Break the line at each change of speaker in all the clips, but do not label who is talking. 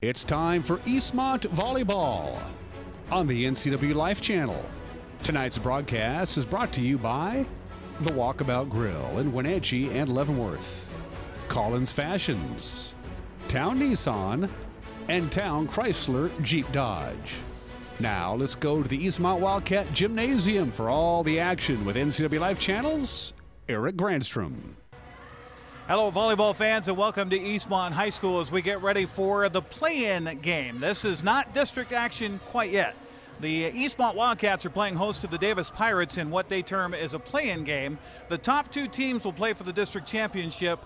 It's time for Eastmont Volleyball on the NCW Life Channel. Tonight's broadcast is brought to you by The Walkabout Grill in Wenatchee and Leavenworth, Collins Fashions, Town Nissan, and Town Chrysler Jeep Dodge. Now let's go to the Eastmont Wildcat Gymnasium for all the action with NCW Life Channel's Eric Grandstrom.
Hello, volleyball fans, and welcome to Eastmont High School as we get ready for the play-in game. This is not district action quite yet. The Eastmont Wildcats are playing host to the Davis Pirates in what they term as a play-in game. The top two teams will play for the district championship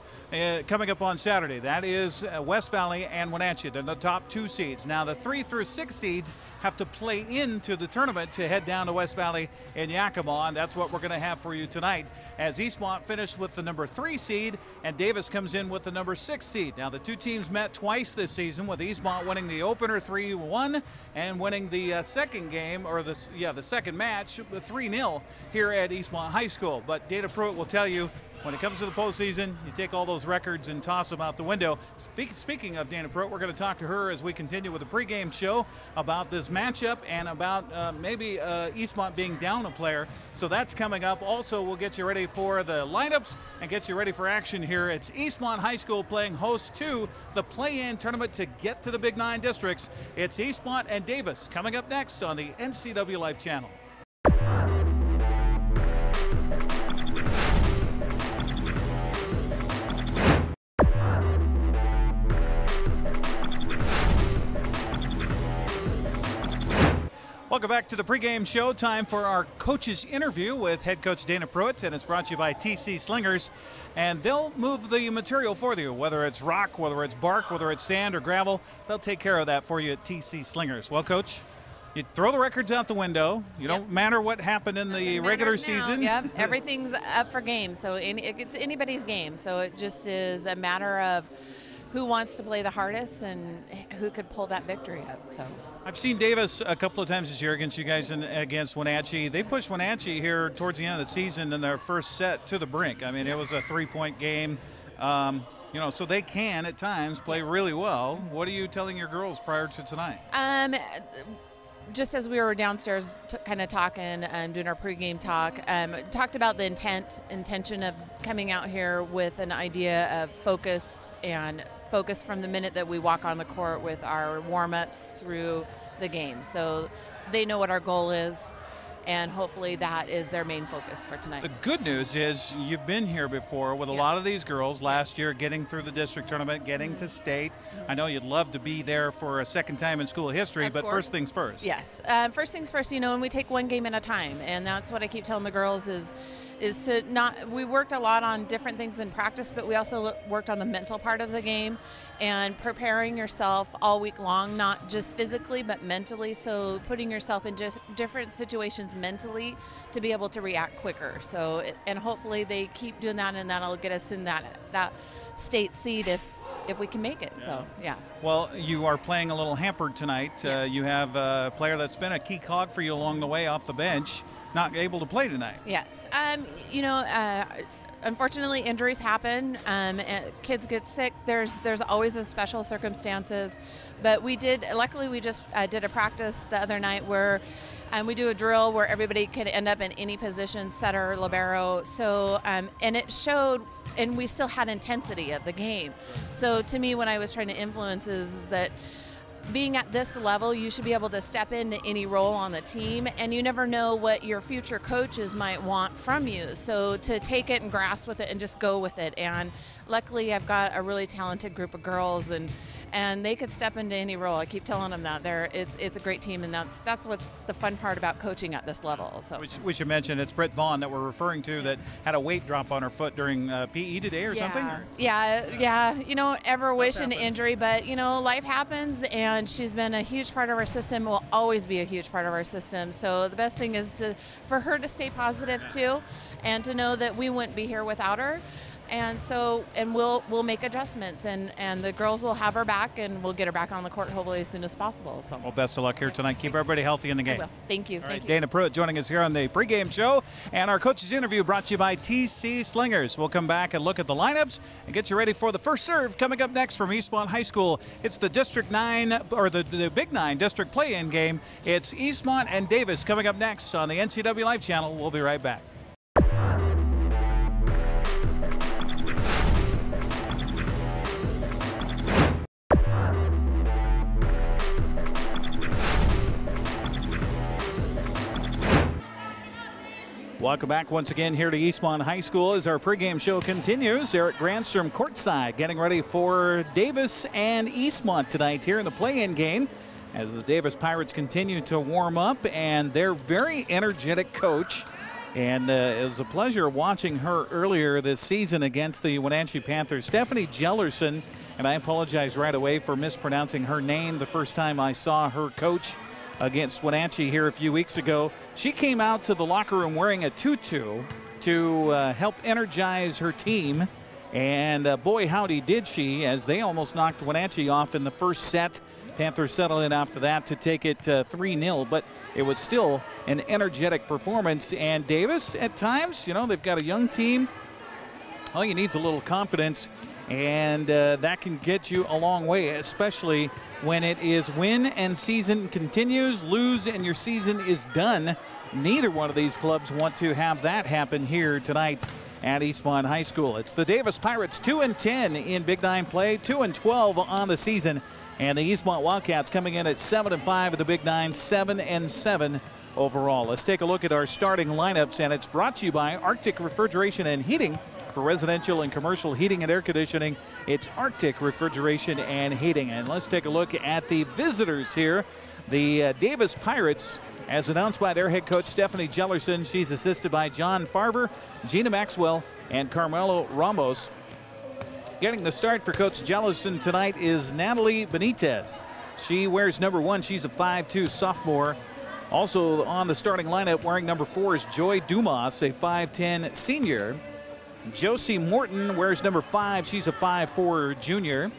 coming up on Saturday. That is West Valley and Wenatchee. They're the top two seeds. Now the 3 through 6 seeds have to play into the tournament to head down to West Valley and Yakima, and that's what we're going to have for you tonight as Eastmont finished with the number 3 seed and Davis comes in with the number 6 seed. Now the two teams met twice this season, with Eastmont winning the opener 3-1 and winning the second game, or the second match, 3-0 here at Eastmont High School. But Dana Pruitt will tell you, when it comes to the postseason, you take all those records and toss them out the window. Speaking of Dana Pruitt, we're going to talk to her as we continue with the pregame show about this matchup and about maybe Eastmont being down a player. So that's coming up. Also, we'll get you ready for the lineups and get you ready for action here. It's Eastmont High School playing host to the play-in tournament to get to the Big 9 districts. It's Eastmont and Davis coming up next on the NCW Life Channel. Welcome back to the pregame show. Time for our coach's interview with head coach Dana Pruitt, and it's brought to you by TC Slingers. And they'll move the material for you, whether it's rock, whether it's bark, whether it's sand or gravel. They'll take care of that for you at TC Slingers. Well, Coach, you throw the records out the window. You don't matter what happened in the regular season.
Yep, everything's up for game. So it's anybody's game. So it just is a matter of who wants to play the hardest and who could pull that victory up. So
I've seen Davis a couple of times this year against you guys and against Wenatchee. They pushed Wenatchee here towards the end of the season in their first set to the brink. I mean, it was a 3-point game. So they can at times play really well. What are you telling your girls prior to tonight?
Just as we were downstairs kind of talking, doing our pregame talk, talked about the intention of coming out here with an idea of focus from the minute that we walk on the court with our warm-ups through the game. So they know what our goal is, and hopefully that is their main focus for tonight.
The good news is you've been here before with a lot of these girls last year, getting through the district tournament, getting to state. I know you'd love to be there for a second time in school history, but first things first.
Yes, first things first, and we take one game at a time, and that's what I keep telling the girls is to not, we worked a lot on different things in practice, but we also worked on the mental part of the game and preparing yourself all week long, not just physically, but mentally. So putting yourself in just different situations mentally to be able to react quicker. So, and hopefully they keep doing that, and that'll get us in that state seed if we can make it. Yeah. So, yeah.
Well, you are playing a little hampered tonight. Yes. You have a player that's been a key cog for you along the way off the bench, not able to play tonight.
Yes. Unfortunately, injuries happen. Kids get sick. There's always a special circumstances. But luckily we just did a practice the other night where we do a drill where everybody can end up in any position, setter, libero. So, and it showed, and we still had intensity of the game. So to me, when I was trying to influence is that being at this level, you should be able to step into any role on the team, and you never know what your future coaches might want from you. So to take it and grasp with it and just go with it. And luckily, I've got a really talented group of girls, and they could step into any role. I keep telling them that it's a great team, and that's what's the fun part about coaching at this level. So
we should mention it's Britt Vaughn that we're referring to that had a weight drop on her foot during PE today or something.
Yeah. Ever wish an injury, but life happens, and she's been a huge part of our system. Will always be a huge part of our system. So the best thing is for her to stay positive too, and to know that we wouldn't be here without her. And so, and we'll make adjustments, and the girls will have her back, and we'll get her back on the court hopefully as soon as possible. So,
well, best of luck here tonight. Keep everybody healthy in the game.
I will. Thank you.
All
Thank
right,
you.
Dana Pruitt joining us here on the pregame show, and our coaches interview brought to you by TC Slingers. We'll come back and look at the lineups and get you ready for the first serve coming up next from Eastmont High School. It's the District 9 or the Big 9 District play-in game. It's Eastmont and Davis coming up next on the NCW Live channel. We'll be right back. Welcome back once again here to Eastmont High School as our pregame show continues. Eric Grandstrom courtside getting ready for Davis and Eastmont tonight here in the play-in game as the Davis Pirates continue to warm up, and their very energetic coach. And it was a pleasure watching her earlier this season against the Wenatchee Panthers, Stephanie Jellerson. And I apologize right away for mispronouncing her name the first time I saw her coach against Wenatchee here a few weeks ago. She came out to the locker room wearing a tutu to help energize her team. And boy, howdy did she, as they almost knocked Wenatchee off in the first set. Panthers settled in after that to take it 3-0, but it was still an energetic performance. And Davis, at times, you know, they've got a young team. All you need is a little confidence, and that can get you a long way, especially when it is win and season continues, lose and your season is done. Neither one of these clubs want to have that happen here tonight at Eastmont High School. It's the Davis Pirates 2-10 in Big 9 play, 2-12 on the season. And the Eastmont Wildcats coming in at 7-5 in the Big 9, 7-7 overall. Let's take a look at our starting lineups, and it's brought to you by Arctic Refrigeration and Heating. For residential and commercial heating and air conditioning, it's Arctic Refrigeration and Heating. And let's take a look at the visitors here. The Davis Pirates, as announced by their head coach, Stephanie Jellerson. She's assisted by John Farver, Gina Maxwell, and Carmelo Ramos. Getting the start for Coach Jellerson tonight is Natalie Benitez. She wears number 1. She's a 5'2 sophomore. Also on the starting lineup wearing number 4 is Joy Dumas, a 5'10 senior. Josie Morton wears number 5. She's a 5'4 junior.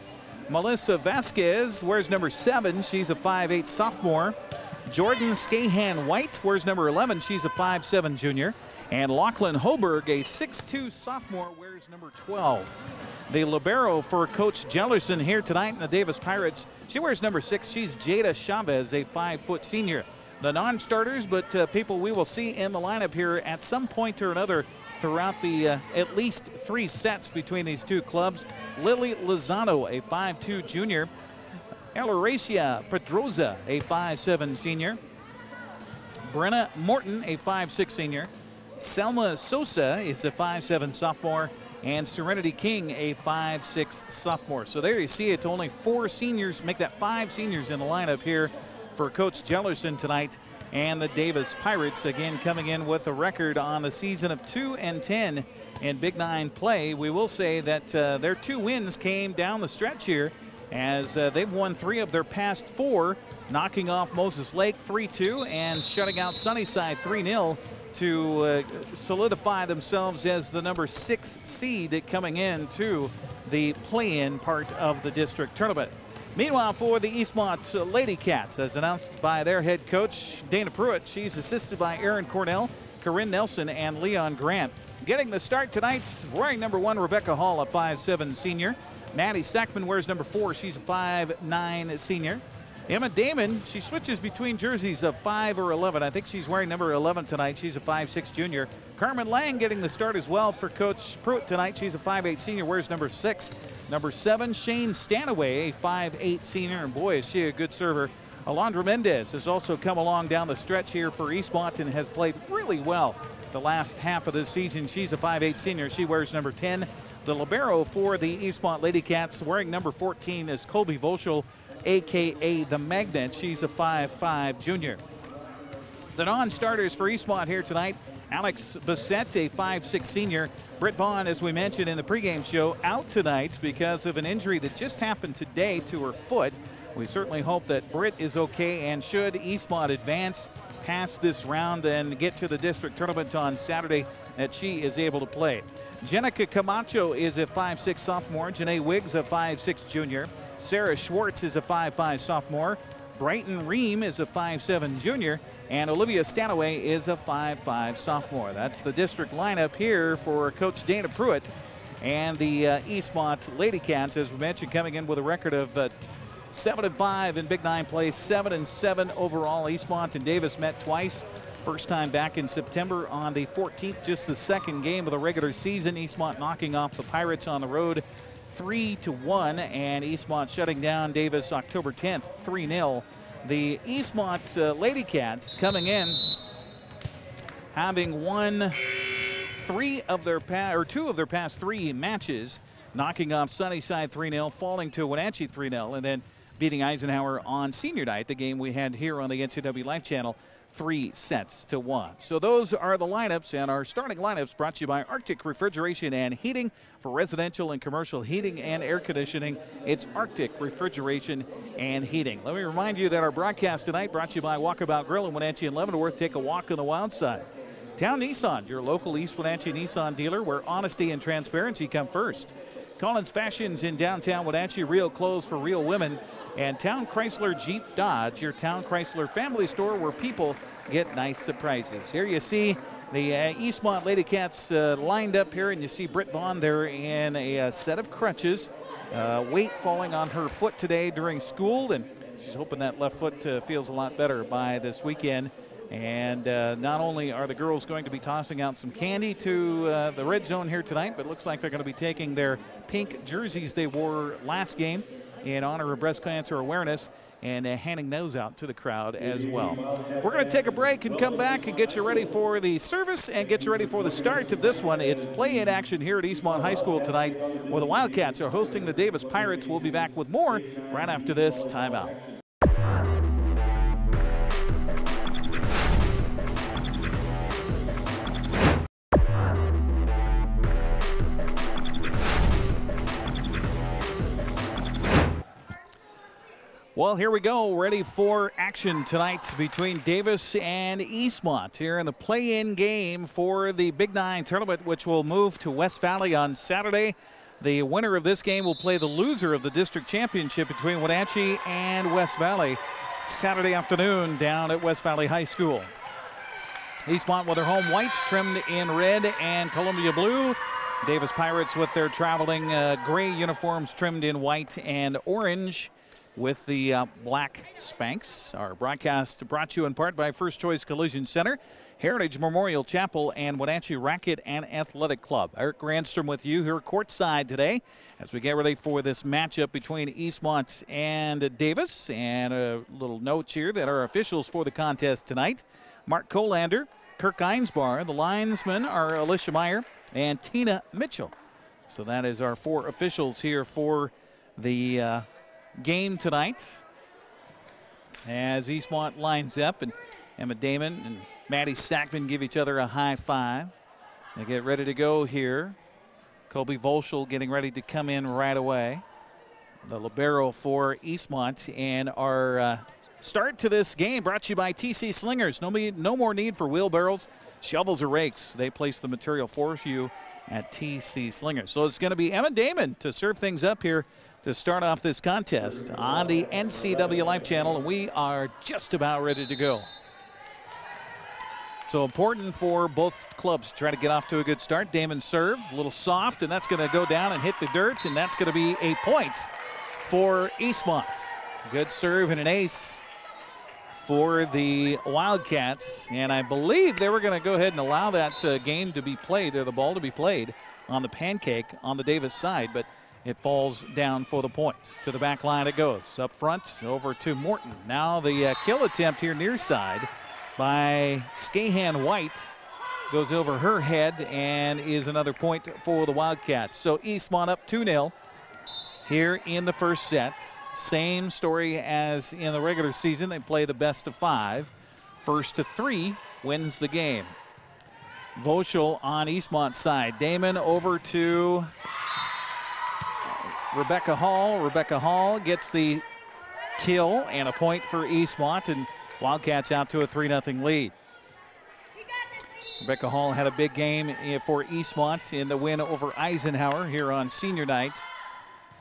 Melissa Vasquez wears number 7. She's a 5'8 sophomore. Jordan Skahan White wears number 11. She's a 5'7 junior. And Lachlan Hoberg, a 6'2 sophomore, wears number 12. The libero for Coach Jellerson here tonight in the Davis Pirates, she wears number 6. She's Jada Chavez, a 5' senior. The non-starters, but people we will see in the lineup here at some point or another throughout the at least 3 sets between these two clubs. Lily Lozano, a 5'2 junior. Elaracia Pedroza, a 5'7 senior. Brenna Morton, a 5'6 senior. Selma Sosa is a 5'7 sophomore. And Serenity King, a 5'6 sophomore. So there you see it, only 4 seniors, make that 5 seniors in the lineup here for Coach Jellerson tonight. And the Davis Pirates, again, coming in with a record on the season of 2-10 in Big 9 play. We will say that their 2 wins came down the stretch here, as they've won 3 of their past 4, knocking off Moses Lake 3-2 and shutting out Sunnyside 3-0 to solidify themselves as the number 6 seed coming into the play-in part of the district tournament. Meanwhile, for the Eastmont Lady Cats, as announced by their head coach, Dana Pruitt, she's assisted by Aaron Cornell, Corinne Nelson, and Leon Grant. Getting the start tonight, wearing number 1, Rebecca Hall, a 5'7 senior. Maddie Sackman wears number 4. She's a 5'9 senior. Emma Damon, she switches between jerseys of 5 or 11. I think she's wearing number 11 tonight. She's a 5'6 junior. Carmen Lang getting the start as well for Coach Pruitt tonight. She's a 5'8 senior, wears number 6. Number 7, Shane Stanaway, a 5'8 senior, and boy, is she a good server. Alondra Mendez has also come along down the stretch here for Eastmont and has played really well the last half of this season. She's a 5'8 senior. She wears number 10. The libero for the Eastmont Lady Cats, wearing number 14, is Colby Volschel, a.k.a. the Magnet. She's a 5'5 junior. The non-starters for Eastmont here tonight, Alex Bissett, a 5'6 senior. Britt Vaughn, as we mentioned in the pregame show, out tonight because of an injury that just happened today to her foot. We certainly hope that Britt is okay, and should Eastmont advance past this round and get to the district tournament on Saturday, that she is able to play. Jenica Camacho is a 5'6" sophomore. Janae Wiggs, a 5'6" junior. Sarah Schwartz is a 5'5" sophomore. Brighton Ream is a 5'7" junior. And Olivia Stanaway is a 5'5" sophomore. That's the district lineup here for Coach Dana Pruitt. And the Eastmont Lady Cats, as we mentioned, coming in with a record of 7-5 in Big 9 play, 7-7 overall. Eastmont and Davis met twice. First time back in September on the 14th, just the second game of the regular season. Eastmont knocking off the Pirates on the road 3-1, and Eastmont shutting down Davis October 10th, 3-0. The Eastmont Lady Cats coming in, having won two of their past three matches, knocking off Sunnyside 3-0, falling to Wenatchee 3-0, and then beating Eisenhower on senior night, the game we had here on the NCW Life Channel, 3-1. So those are the lineups, and our starting lineups brought to you by Arctic Refrigeration and Heating. For residential and commercial heating and air conditioning, it's Arctic Refrigeration and Heating. Let me remind you that our broadcast tonight brought to you by Walkabout Grill in Wenatchee and Leavenworth. Take a walk on the wild side. Town Nissan, your local East Wenatchee Nissan dealer, where honesty and transparency come first. Collins Fashions in downtown Wenatchee, real clothes for real women. And Town Chrysler Jeep Dodge, your Town Chrysler family store where people get nice surprises. Here you see the Eastmont Lady Cats lined up here, and you see Britt Vaughn there in a set of crutches. Weight falling on her foot today during school, and she's hoping that left foot feels a lot better by this weekend. And not only are the girls going to be tossing out some candy to the red zone here tonight, but it looks like they're going to be taking their pink jerseys they wore last game in honor of breast cancer awareness and handing those out to the crowd as well. We're going to take a break and come back and get you ready for the service and get you ready for the start of this one. It's play-in action here at Eastmont High School tonight, where the Wildcats are hosting the Davis Pirates. We'll be back with more right after this timeout. Well, here we go, ready for action tonight between Davis and Eastmont here in the play-in game for the Big 9 tournament, which will move to West Valley on Saturday. The winner of this game will play the loser of the district championship between Wenatchee and West Valley Saturday afternoon down at West Valley High School. Eastmont with their home whites trimmed in red and Columbia blue. Davis Pirates with their traveling gray uniforms trimmed in white and orange with the black Spanx. Our broadcast brought to you in part by First Choice Collision Center, Heritage Memorial Chapel, and Wenatchee Racket and Athletic Club. Eric Grandstrom with you here courtside today as we get ready for this matchup between Eastmont and Davis. And a little note here that our officials for the contest tonight, Mark Colander, Kirk Einsbar. The linesmen are Alicia Meyer and Tina Mitchell. So that is our four officials here for the game tonight as Eastmont lines up, and Emma Damon and Maddie Sackman give each other a high five. They get ready to go here. Colby Volschel getting ready to come in right away. The libero for Eastmont, and our start to this game brought to you by TC Slingers. No more need for wheelbarrows, shovels, or rakes. They place the material for you at TC Slingers. So it's going to be Emma Damon to serve things up here to start off this contest on the NCW Life Channel, and we are just about ready to go. So important for both clubs to try to get off to a good start. Damon's serve, a little soft, and that's going to go down and hit the dirt, and that's going to be a point for Eastmont. Good serve and an ace for the Wildcats, and I believe they were going to go ahead and allow that game to be played, or the ball to be played on the pancake on the Davis side, but it falls down for the point. To the back line it goes. Up front, over to Morton. Now the kill attempt here near side by Skahan White goes over her head and is another point for the Wildcats. So Eastmont up 2-0 here in the first set. Same story as in the regular season. They play the best of 5. First to 3 wins the game. Volschel on Eastmont's side. Damon over to Rebecca Hall. Rebecca Hall gets the kill and a point for Eastmont, and Wildcats out to a 3-0 lead. Rebecca Hall had a big game for Eastmont in the win over Eisenhower here on senior night.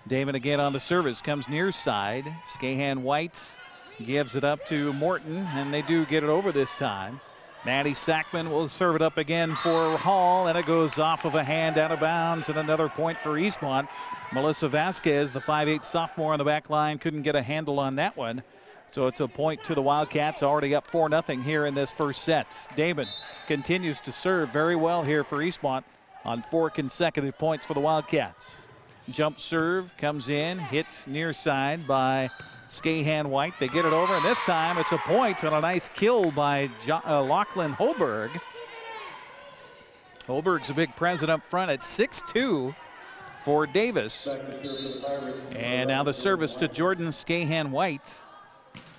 Damon again on the service, comes near side. Skahan White gives it up to Morton, and they do get it over this time. Maddie Sackman will serve it up again for Hall, and it goes off of a hand out of bounds, and another point for Eastmont. Melissa Vasquez, the 5'8" sophomore on the back line, couldn't get a handle on that one. So it's a point to the Wildcats, already up 4-0 here in this first set. Damon continues to serve very well here for Eastmont on 4 consecutive points for the Wildcats. Jump serve comes in, hit near side by Skahan White. They get it over, and this time it's a point on a nice kill by Lachlan Holberg. Holberg's a big present up front at 6'2" for Davis. And now the service to Jordan Skahan White.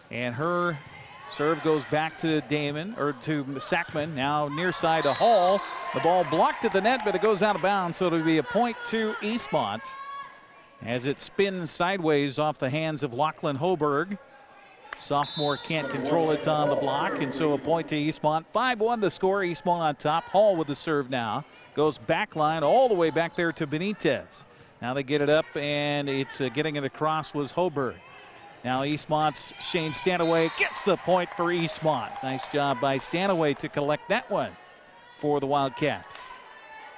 And her serve goes back to Damon, or to Sackman. Now near side to Hall. The ball blocked at the net, but it goes out of bounds, so it'll be a point to Eastmont as it spins sideways off the hands of Lachlan Holberg. Sophomore can't control it on the block, and so a point to Eastmont. 5-1 the score, Eastmont on top. Hall with the serve now. Goes back line all the way back there to Benitez. Now they get it up, and it's getting it across was Holberg. Now Eastmont's Shane Stanaway gets the point for Eastmont. Nice job by Stanaway to collect that one for the Wildcats.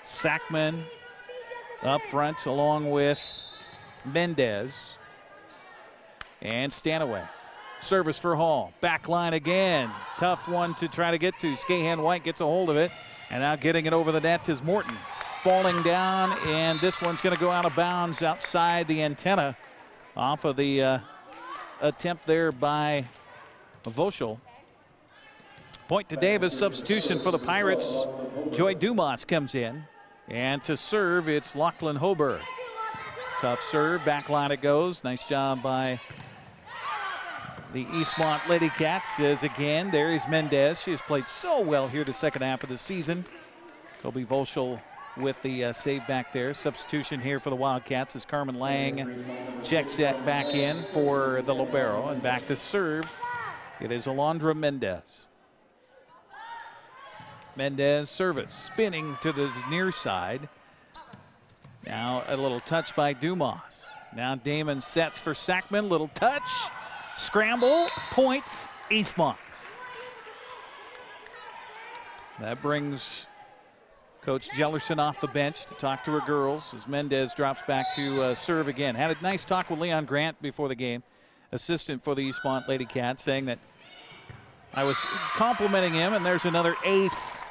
Sackman up front along with Mendez and Stanaway. Service for Hall. Back line again. Tough one to try to get to. Skahan White gets a hold of it, and now getting it over the net is Morton. Falling down, and this one's going to go out of bounds outside the antenna off of the attempt there by Voschel. Point to Davis. Substitution for the Pirates. Joy Dumas comes in, and to serve it's Lachlan Holberg. Tough serve, back line it goes. Nice job by the Eastmont Lady Cats. As again, there is Mendez. She has played so well here the second half of the season. Kobe Voschel with the save back there. Substitution here for the Wildcats as Carmen Lang checks that back in for the libero, and back to serve. It is Alondra Mendez. Mendez service, spinning to the near side. Now a little touch by Dumas. Now Damon sets for Sackman, little touch, scramble, points, Eastmont. That brings Coach Jellerson off the bench to talk to her girls as Mendez drops back to serve again. Had a nice talk with Leon Grant before the game, assistant for the Eastmont Lady Cats, saying that I was complimenting him, and there's another ace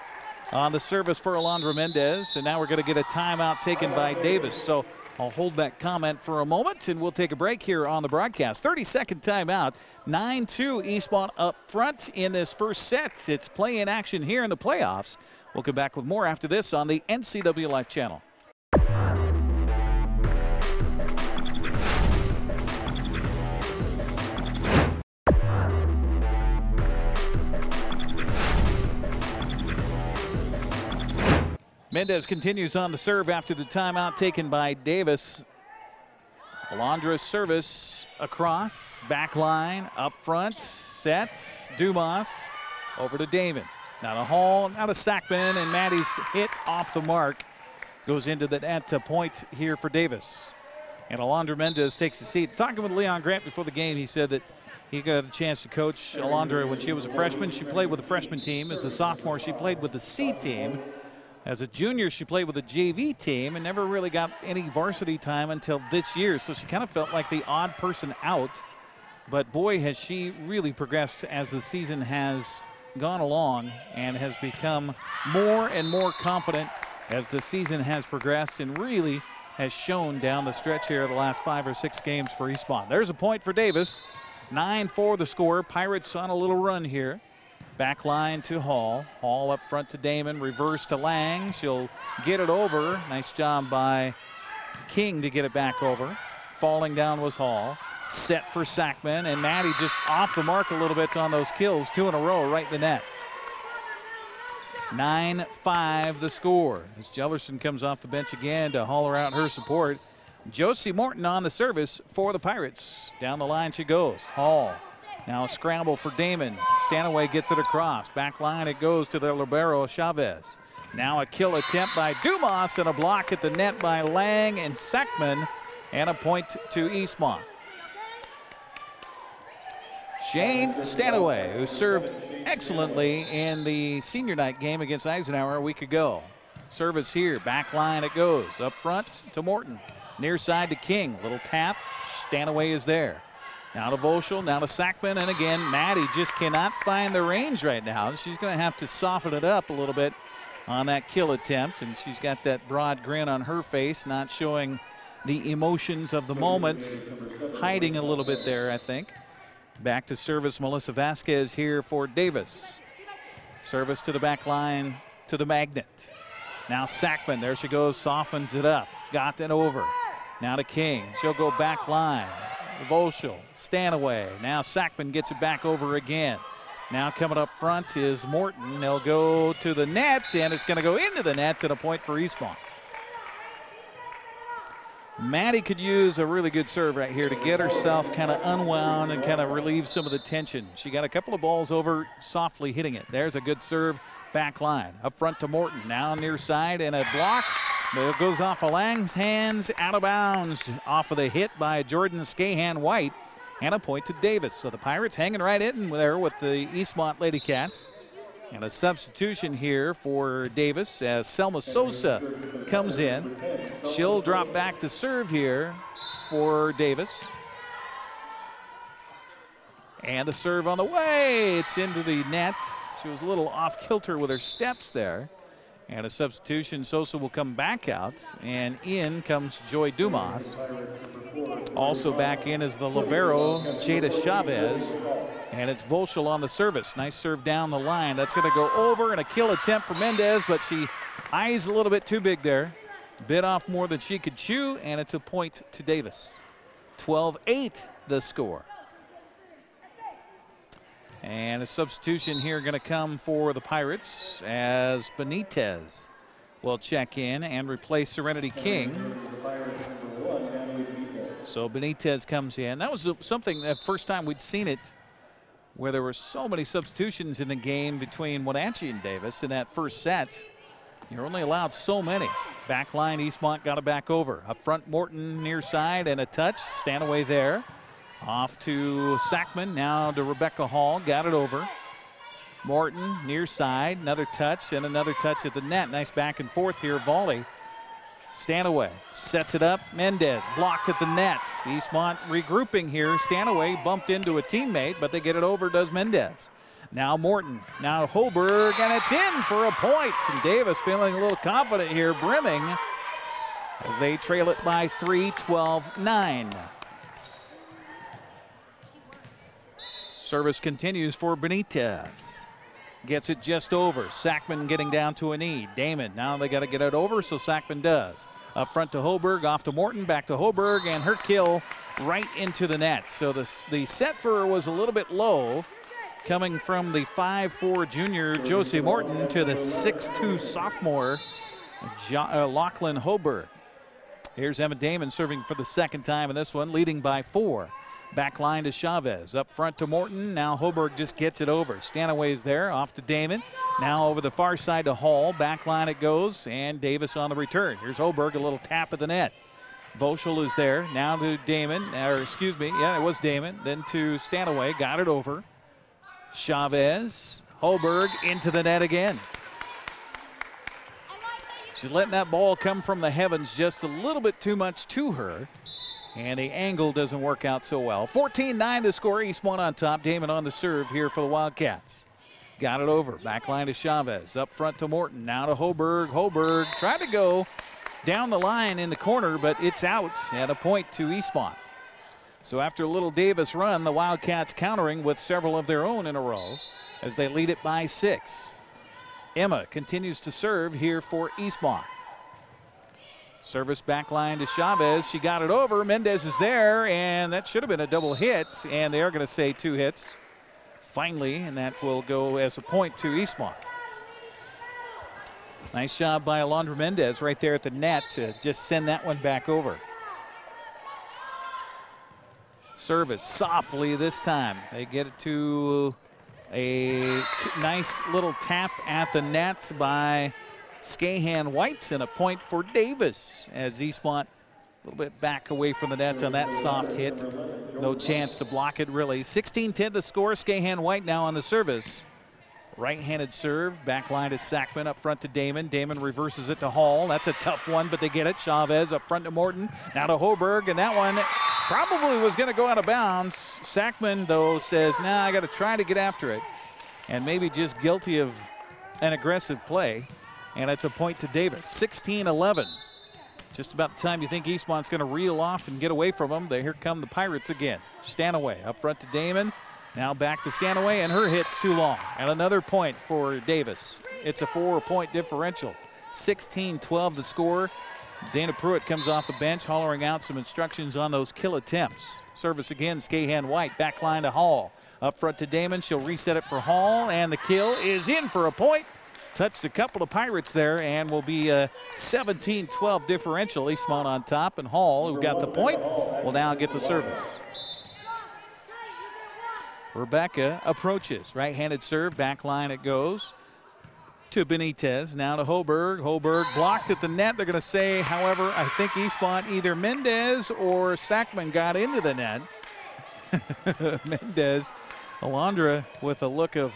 on the service for Alondra Mendez, and now we're going to get a timeout taken by Davis. So I'll hold that comment for a moment, and we'll take a break here on the broadcast. 30-second timeout. 9-2 Eastmont up front in this first set. It's play-in action here in the playoffs. We'll come back with more after this on the NCW Life Channel. Mendez continues on the serve after the timeout taken by Davis. Alondra's service across, back line, up front, sets, Dumas, over to Damon. Now to Hall, now to Sackman, and Maddie's hit off the mark. Goes into the net to point here for Davis. And Alondra Mendez takes the seat. Talking with Leon Grant before the game, he said that he got a chance to coach Alondra when she was a freshman. She played with the freshman team. As a sophomore, she played with the C team. As a junior, she played with the JV team and never really got any varsity time until this year. So she kind of felt like the odd person out. But boy, has she really progressed as the season has gone along and has become more and more confident as the season has progressed, and really has shown down the stretch here the last 5 or 6 games for Eastmont. There's a point for Davis. 9-4 the score. Pirates on a little run here. Back line to Hall. Hall up front to Damon. Reverse to Lang. She'll get it over. Nice job by King to get it back over. Falling down was Hall. Set for Sackman, and Maddie just off the mark a little bit on those kills. 2 in a row right in the net. 9-5 the score as Jellerson comes off the bench again to holler out her support. Josie Morton on the service for the Pirates. Down the line she goes. Hall Now a scramble for Damon. Stanaway gets it across. Back line it goes to the libero, Chavez. Now a kill attempt by Dumas and a block at the net by Lang and Sackman, and a point to Eastmont. Shane Stanaway, who served excellently in the senior night game against Eisenhower a week ago. Service here, back line it goes. Up front to Morton. Near side to King. Little tap. Stanaway is there. Now to Voschel, now to Sackman, and again, Maddie just cannot find the range right now. She's going to have to soften it up a little bit on that kill attempt, and she's got that broad grin on her face, not showing the emotions of the moment, hiding a little bit there, I think. Back to service, Melissa Vasquez here for Davis. Service to the back line to the magnet. Now Sackman, there she goes, softens it up, got it over. Now to King, she'll go back line. Voschel, Stanaway. Now Sackman gets it back over again. Now coming up front is Morton. They'll go to the net, and it's going to go into the net to the point for Eastmont. Maddie could use a really good serve right here to get herself kind of unwound and kind of relieve some of the tension. She got a couple of balls over, softly hitting it. There's a good serve, back line. Up front to Morton, now near side, and a block. It goes off of Lang's hands, out of bounds, off of the hit by Jordan Scahan-White, and a point to Davis. So the Pirates hanging right in there with the Eastmont Lady Cats. And a substitution here for Davis as Selma Sosa comes in. She'll drop back to serve here for Davis. And the serve on the way. It's into the net. She was a little off kilter with her steps there. And a substitution, Sosa will come back out, and in comes Joy Dumas. Also back in is the libero, Jada Chavez, and it's Voschel on the service. Nice serve down the line. That's going to go over, and a kill attempt for Mendez, but she eyes a little bit too big there. Bit off more than she could chew, and it's a point to Davis. 12-8 the score. And a substitution here going to come for the Pirates as Benitez will check in and replace Serenity King. So Benitez comes in. That was something, the first time we'd seen it, where there were so many substitutions in the game between Wenatchee and Davis in that first set. You're only allowed so many. Back line, Eastmont got it back over. Up front, Morton near side, and a touch. Stanaway there. Off to Sackman, now to Rebecca Hall, got it over. Morton near side, another touch and another touch at the net. Nice back and forth here, volley. Stanaway sets it up, Mendez blocked at the net. Eastmont regrouping here. Stanaway bumped into a teammate, but they get it over, does Mendez. Now Morton, now Holberg, and it's in for a point. And Davis feeling a little confident here, brimming, as they trail it by 3, 12-9. Service continues for Benitez. Gets it just over. Sackman getting down to a knee. Damon, now they got to get it over, so Sackman does. Up front to Holberg, off to Morton, back to Holberg, and her kill right into the net. So the set for her was a little bit low, coming from the 5'4" junior Josie Morton to the 6'2" sophomore Lachlan Holberg. Here's Emma Damon serving for the second time in this one, leading by 4. Back line to Chavez. Up front to Morton. Now Holberg just gets it over. Stanaway is there. Off to Damon. Now over the far side to Hall. Back line it goes. And Davis on the return. Here's Holberg. A little tap of the net. Voschel is there. Now to Damon. Or excuse me. Yeah, it was Damon. Then to Stanaway. Got it over. Chavez. Holberg into the net again. She's letting that ball come from the heavens just a little bit too much to her. And the angle doesn't work out so well. 14-9 the score. Eastmont on top. Damon on the serve here for the Wildcats. Got it over. Back line to Chavez. Up front to Morton. Now to Holberg. Holberg tried to go down the line in the corner, but it's out at a point to Eastmont. So after a little Davis run, the Wildcats countering with several of their own in a row as they lead it by 6. Emma continues to serve here for Eastmont. Service back line to Chavez. She got it over. Mendez is there, and that should have been a double hit, and they are going to say 2 hits finally, and that will go as a point to Eastmont. Nice job by Alondra Mendez right there at the net to just send that one back over. Service softly this time. They get it to a nice little tap at the net by Skahan White, and a point for Davis as Eastmont a little bit back away from the net on that soft hit. No chance to block it, really. 16-10 the score. Skahan White now on the service. Right-handed serve. Back line to Sackman, up front to Damon. Damon reverses it to Hall. That's a tough one, but they get it. Chavez up front to Morton. Now to Hoberg, and that one probably was going to go out of bounds. Sackman, though, says, nah, I got to try to get after it. And maybe just guilty of an aggressive play. And it's a point to Davis. 16-11. Just about the time you think Eastmont's going to reel off and get away from them, here come the Pirates again. Stanaway up front to Damon. Now back to Stanaway, and her hit's too long. And another point for Davis. It's a 4-point differential. 16-12 the score. Dana Pruitt comes off the bench, hollering out some instructions on those kill attempts. Service again, Skahan White, back line to Hall. Up front to Damon, she'll reset it for Hall, and the kill is in for a point. Touched a couple of Pirates there, and will be a 17-12 differential. Eastmont on top, and Hall, who got the point, will now get the service. Rebecca approaches. Right-handed serve, back line it goes to Benitez. Now to Hoberg. Hoberg blocked at the net. They're going to say, however, I think Eastmont, either Mendez or Sackman got into the net. Mendez, Alondra with a look of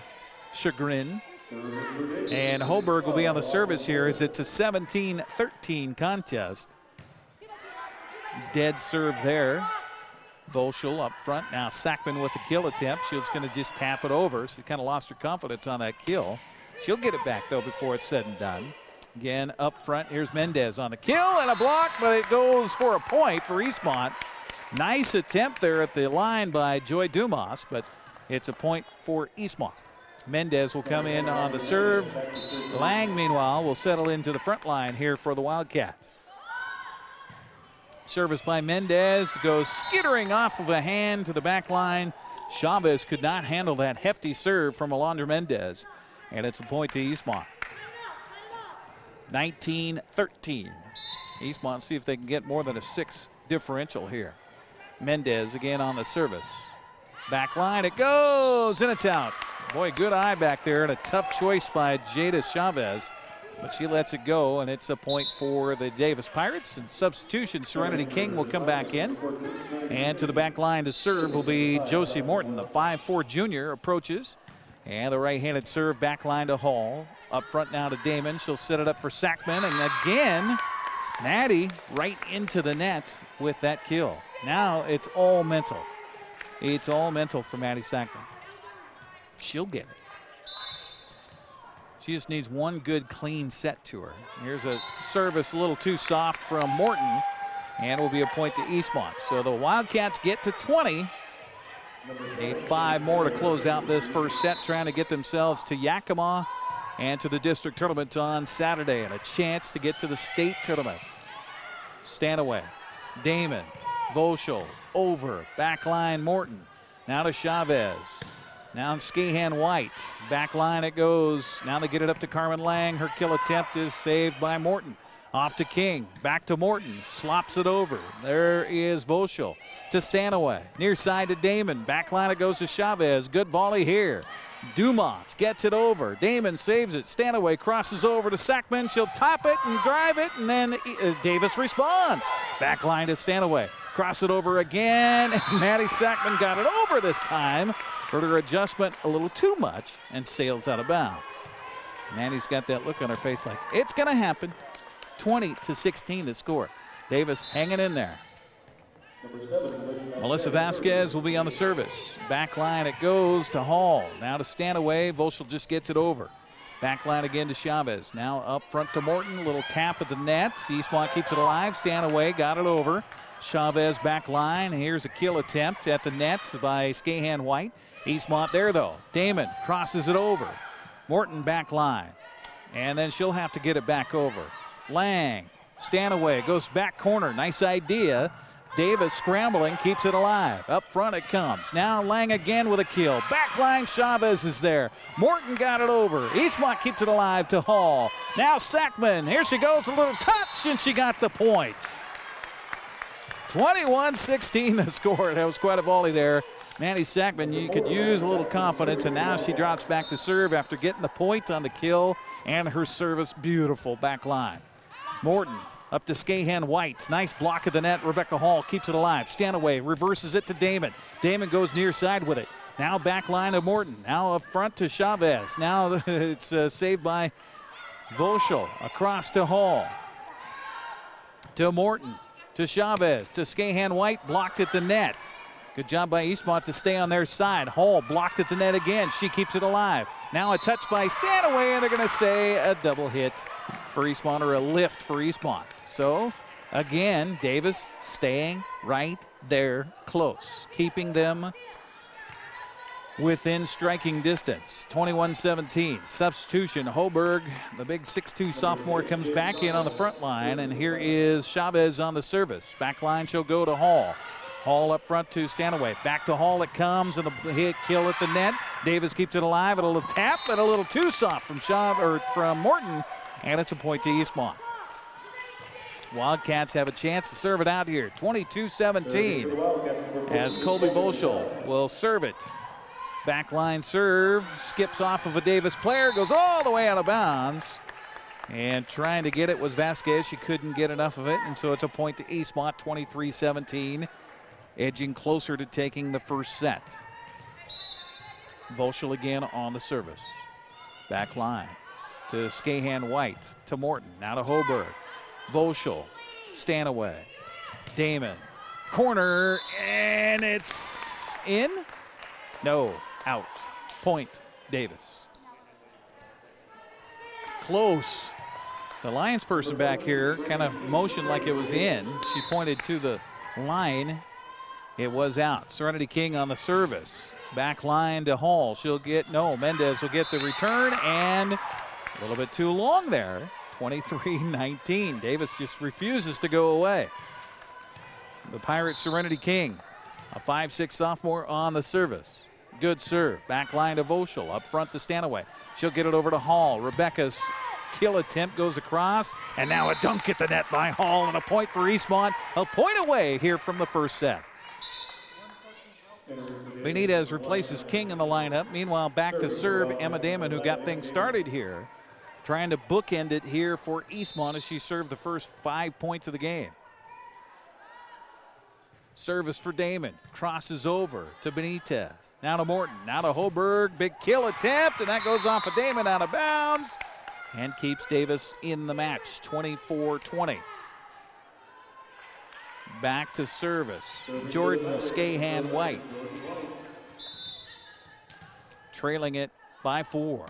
chagrin. And Hoberg will be on the service here as it's a 17-13 contest. Dead serve there. Volschel up front. Now Sackman with a kill attempt. She's going to just tap it over. She kind of lost her confidence on that kill. She'll get it back, though, before it's said and done. Again, up front, here's Mendez on the kill and a block, but it goes for a point for Eastmont. Nice attempt there at the line by Joy Dumas, but it's a point for Eastmont. Mendez will come in on the serve. Lang, meanwhile, will settle into the front line here for the Wildcats. Service by Mendez goes skittering off of a hand to the back line. Chavez could not handle that hefty serve from Alondra Mendez, and it's a point to Eastmont. 19-13. Eastmont see if they can get more than a 6 differential here. Mendez again on the service. Back line it goes, and it's out. Boy, good eye back there, and a tough choice by Jada Chavez. But she lets it go, and it's a point for the Davis Pirates. And substitution, Serenity King will come back in. And to the back line to serve will be Josie Morton. The 5'4" junior approaches. And the right-handed serve back line to Hall. Up front now to Damon. She'll set it up for Sackman. And again, Maddie right into the net with that kill. Now it's all mental. It's all mental for Maddie Sackman. She'll get it. She just needs one good, clean set to her. Here's a service a little too soft from Morton, and it will be a point to Eastmont. So the Wildcats get to 20. Need 5 more to close out this first set, trying to get themselves to Yakima and to the district tournament on Saturday, and a chance to get to the state tournament. Stanaway, Damon, Volschel, over, back line Morton. Now to Chavez. Now Skahan White. Back line it goes. Now they get it up to Carmen Lang. Her kill attempt is saved by Morton. Off to King. Back to Morton. Slops it over. There is Volschel to Stanaway. Near side to Damon. Back line it goes to Chavez. Good volley here. Dumas gets it over. Damon saves it. Stanaway crosses over to Sackman. She'll top it and drive it, and then Davis responds. Back line to Stanaway. Cross it over again, and Maddie Sackman got it over this time. Heard her adjustment a little too much and sails out of bounds. Maddie's got that look on her face like, it's going to happen. 20-16 the score. Davis hanging in there. Melissa Vasquez will be on the service. Back line it goes to Hall. Now to Stanaway. Volschel just gets it over. Back line again to Chavez. Now up front to Morton. A little tap at the net. Eastmont keeps it alive. Stanaway got it over. Chavez back line. Here's a kill attempt at the net by Skahan White. Eastmont there, though. Damon crosses it over. Morton back line. And then she'll have to get it back over. Lang, Stanaway goes back corner. Nice idea. Davis scrambling, keeps it alive. Up front it comes. Now Lang again with a kill. Backline Chavez is there. Morton got it over. Eastmont keeps it alive to Hall. Now Sackman. Here she goes, a little touch, and she got the point. 21-16 the score. That was quite a volley there. Manny Sackman, you could use a little confidence, and now she drops back to serve after getting the point on the kill and her service. Beautiful back line. Morton up to Skahan White. Nice block of the net. Rebecca Hall keeps it alive. Stanaway reverses it to Damon. Damon goes near side with it. Now back line of Morton. Now up front to Chavez. Now it's saved by Voschel. Across to Hall. To Morton. To Chavez. To Skahan White. Blocked at the net. Good job by Eastmont to stay on their side. Hall blocked at the net again. She keeps it alive. Now a touch by Stanaway, and they're going to say a double hit for Eastmont, or a lift for Eastmont. So, again, Davis staying right there close, keeping them within striking distance. 21-17. Substitution. Hoberg, the big 6'2 sophomore, comes back in on the front line, and here is Chavez on the service. Back line, she'll go to Hall. Hall up front to Stanaway. Back to Hall it comes, and a hit kill at the net. Davis keeps it alive, and a little tap, but a little too soft from Morton, and it's a point to Eastmont. Wildcats have a chance to serve it out here. 22-17 as Colby Voschel will serve it. Backline serve, skips off of a Davis player, goes all the way out of bounds. And trying to get it was Vasquez. She couldn't get enough of it, and so it's a point to Eastmont, 23-17. Edging closer to taking the first set. Voschel again on the service. Back line to Skahan White, to Morton, now to Hoberg. Voschel, Stanaway, Damon, corner, and it's in? No, out. Point, Davis. Close. The Lions person back here kind of motioned like it was in. She pointed to the line. It was out. Serenity King on the service. Back line to Hall. She'll get, no, Mendez will get the return, and a little bit too long there. 23-19. Davis just refuses to go away. The Pirates Serenity King, a 5'6 sophomore on the service. Good serve. Back line to Voschel. Up front to Stanaway. She'll get it over to Hall. Rebecca's kill attempt goes across, and now a dunk at the net by Hall, and a point for Eastmont. A point away here from the first set. Benitez replaces King in the lineup. Meanwhile, back to serve Emma Damon, who got things started here. Trying to bookend it here for Eastmont as she served the first 5 points of the game. Service for Damon. Crosses over to Benitez. Now to Morton. Now to Hoberg. Big kill attempt, and that goes off of Damon out of bounds and keeps Davis in the match, 24-20. Back to service. Jordan Skahan White. Trailing it by 4.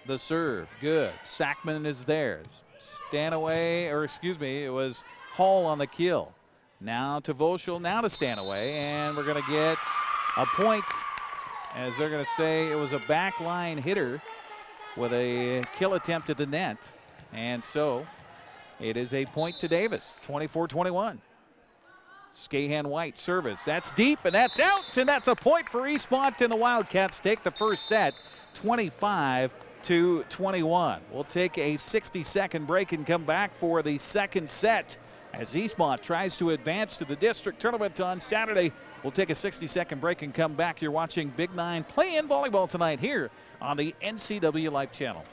The serve, good. Sackman is theirs. Stanaway, or excuse me, it was Hall on the kill. Now to Voschel, now to Stanaway, and we're going to get a point, as they're going to say it was a backline hitter with a kill attempt at the net. And so it is a point to Davis, 24-21. Skahan White service. That's deep, and that's out, and that's a point for Eastmont, and the Wildcats take the first set, 25-21. We'll take a 60-second break and come back for the second set as Eastmont tries to advance to the district tournament on Saturday. We'll take a 60-second break and come back. You're watching Big Nine play-in volleyball tonight here on the NCW Life Channel.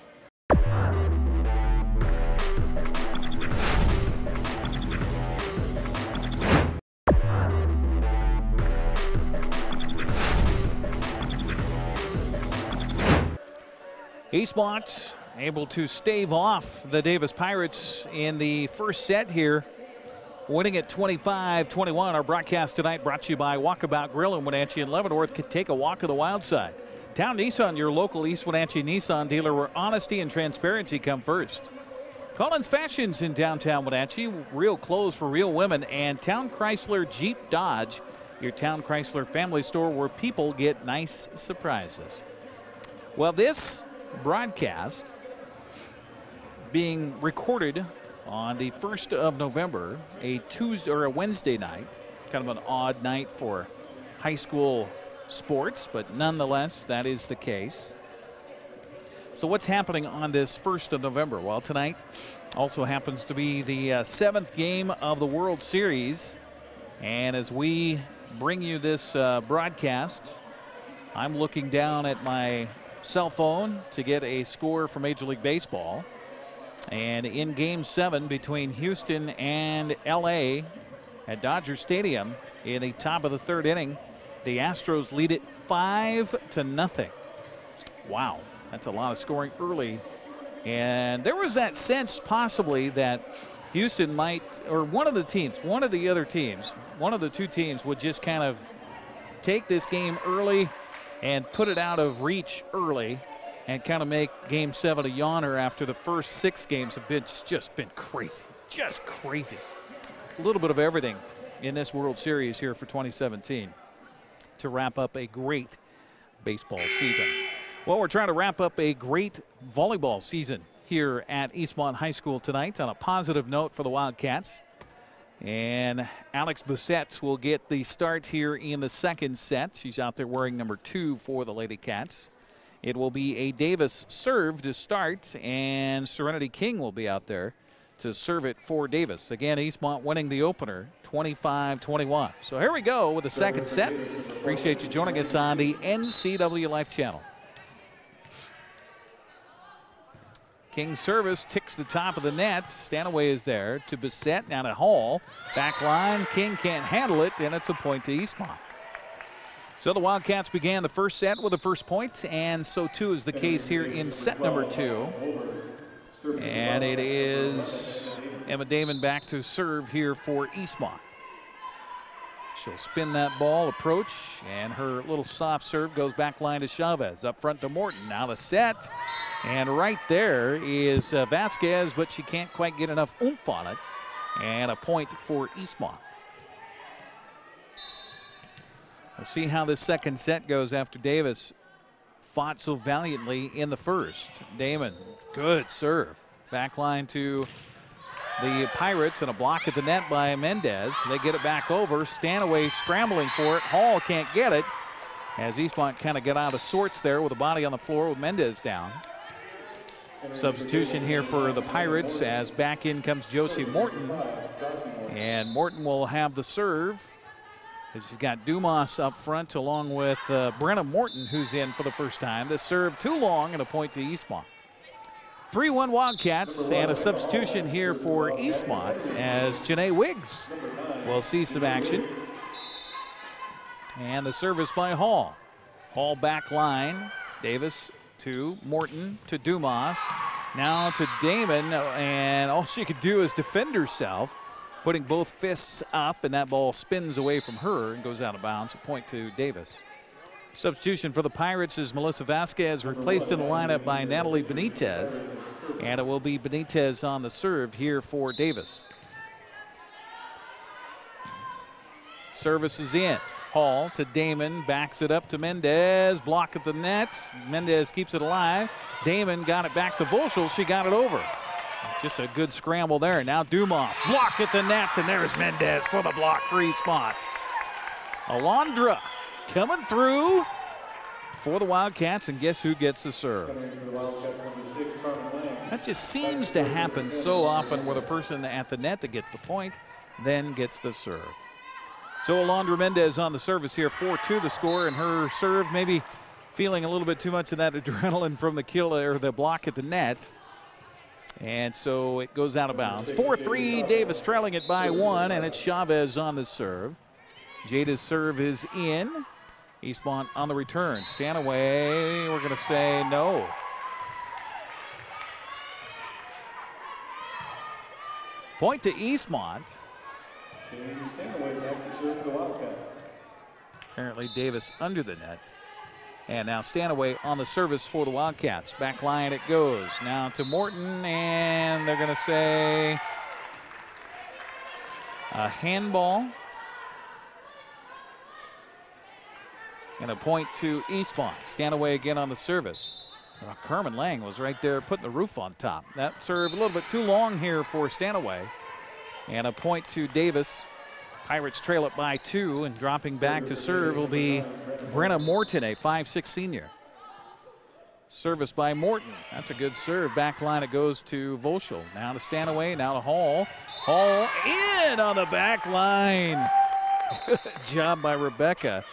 Eastmont able to stave off the Davis Pirates in the first set here, winning at 25-21. Our broadcast tonight brought to you by Walkabout Grill in Wenatchee and Leavenworth. Could take a walk of the wild side. Town Nissan, your local East Wenatchee Nissan dealer, where honesty and transparency come first. Collins Fashions in downtown Wenatchee, real clothes for real women. And Town Chrysler Jeep Dodge, your Town Chrysler family store where people get nice surprises. Well, this broadcast being recorded on the 1st of November, a Tuesday or a Wednesday night, kind of an odd night for high school sports, but nonetheless, that is the case. So what's happening on this 1st of November? Well, tonight also happens to be the 7th game of the World Series And as we bring you this broadcast, I'm looking down at my cell phone to get a score for Major League Baseball. And in Game 7 between Houston and LA at Dodger Stadium in the top of the 3rd inning, the Astros lead it 5-0. Wow, that's a lot of scoring early. And there was that sense possibly that Houston might, or one of the two teams would just kind of take this game early and put it out of reach early and kind of make Game 7 a yawner after the first 6 games have just been crazy. Just crazy. A little bit of everything in this World Series here for 2017 to wrap up a great baseball season. Well, we're trying to wrap up a great volleyball season here at Eastmont High School tonight on a positive note for the Wildcats. And Alex Bissett will get the start here in the 2nd set. She's out there wearing number 2 for the Lady Cats. It will be a Davis serve to start, and Serenity King will be out there to serve it for Davis. Again, Eastmont winning the opener 25-21. So here we go with the 2nd set. Appreciate you joining us on the NCW Life Channel. King's service ticks the top of the net. Stanaway is there to Bissett, now to Hall. Back line, King can't handle it, and it's a point to Eastmont. So the Wildcats began the first set with the first point, and so too is the case here in set number 2. And it is Emma Damon back to serve here for Eastmont. She'll spin that ball, approach, and her little soft serve goes back line to Chavez. Up front to Morton. Now the set. And right there is Vasquez, but she can't quite get enough oomph on it. And a point for Eastmont. We'll see how this 2nd set goes after Davis fought so valiantly in the first. Damon, good serve. Back line to the Pirates, and a block at the net by Mendez. They get it back over. Stanaway scrambling for it. Hall can't get it as Eastmont kind of got out of sorts there with a body on the floor with Mendez down. Substitution here for the Pirates as back in comes Josie Morton. And Morton will have the serve. As you've got Dumas up front along with Brenna Morton, who's in for the first time. The serve too long and a point to Eastmont. 3-1 Wildcats, and a substitution here for Eastmont as Janae Wiggs will see some action. And the service by Hall. Hall back line. Davis to Morton to Dumas. Now to Damon, and all she could do is defend herself, putting both fists up, and that ball spins away from her and goes out of bounds. A point to Davis. Substitution for the Pirates is Melissa Vasquez, replaced in the lineup by Natalie Benitez. And it will be Benitez on the serve here for Davis. Service is in. Hall to Damon, backs it up to Mendez. Block at the net. Mendez keeps it alive. Damon got it back to Volschel. She got it over. Just a good scramble there. Now Dumas, block at the net, and there's Mendez for the block free spot. Alondra coming through for the Wildcats, and guess who gets the serve? That just seems to happen so often where the person at the net that gets the point then gets the serve. So Alondra Mendez on the service here, 4-2 the score, and her serve maybe feeling a little bit too much of that adrenaline from the kill or the block at the net. And so it goes out of bounds. 4-3, Davis trailing it by 1, and it's Chavez on the serve. Jada's serve is in. Eastmont on the return. Stanaway, we're going to say no. Point to Eastmont. Apparently Davis under the net. And now Stanaway on the service for the Wildcats. Back line it goes. Now to Morton, and they're going to say a handball. And a point to Eastmont. Stanaway again on the service. Carmen Lang was right there putting the roof on top. That serve a little bit too long here for Stanaway. And a point to Davis. Pirates trail it by 2, and dropping back to serve will be Brenna Morton, a 5'6" senior. Service by Morton. That's a good serve. Back line it goes to Volschel. Now to Stanaway, now to Hall. Hall in on the back line. Good job by Rebecca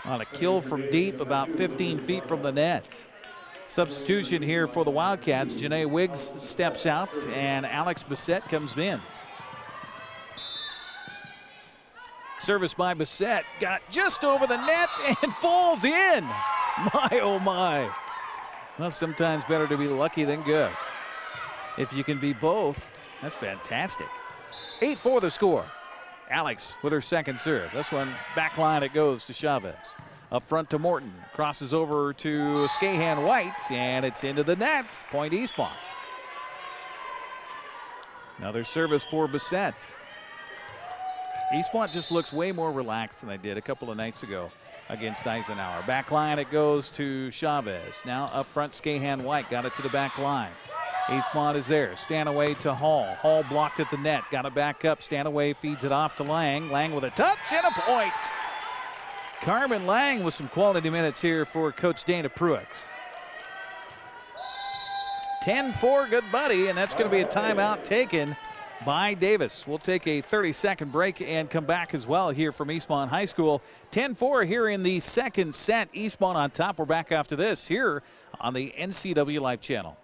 on a kill from deep, about 15 feet from the net. Substitution here for the Wildcats. Janae Wiggs steps out, and Alex Bissett comes in. Service by Bissett, got just over the net and falls in. My, oh my. Well, sometimes better to be lucky than good. If you can be both, that's fantastic. 8-4 the score. Alex with her second serve. This one, back line it goes to Chavez. Up front to Morton. Crosses over to Skahan White, and it's into the net. Point Eastmont. Another service for Bissett. Eastmont just looks way more relaxed than they did a couple of nights ago against Eisenhower. Back line it goes to Chavez. Now up front, Skahan White got it to the back line. Eastmont is there. Stanaway to Hall. Hall blocked at the net. Got it back up. Stanaway feeds it off to Lang. Lang with a touch and a point. Carmen Lang with some quality minutes here for Coach Dana Pruitt. 10-4, good buddy, and that's going to be a timeout taken by Davis. We'll take a 30-second break and come back as well here from Eastmont High School. 10-4 here in the second set. Eastmont on top. We're back after this here on the NCW Live Channel.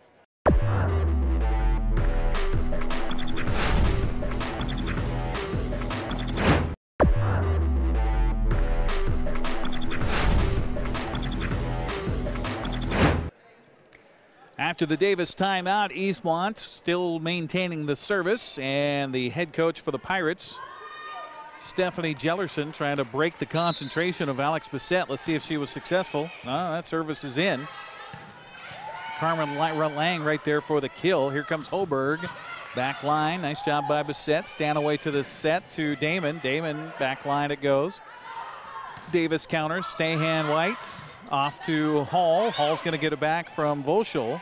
After the Davis timeout, Eastmont still maintaining the service, and the head coach for the Pirates, Stephanie Jellerson, trying to break the concentration of Alex Bissett. Let's see if she was successful. That service is in. Carmen Lang right there for the kill. Here comes Hoberg. Back line, nice job by Bissett. Stanaway to the set to Damon. Damon, back line it goes. Davis counters, Stahan White off to Hall. Hall's going to get it back from Volschel.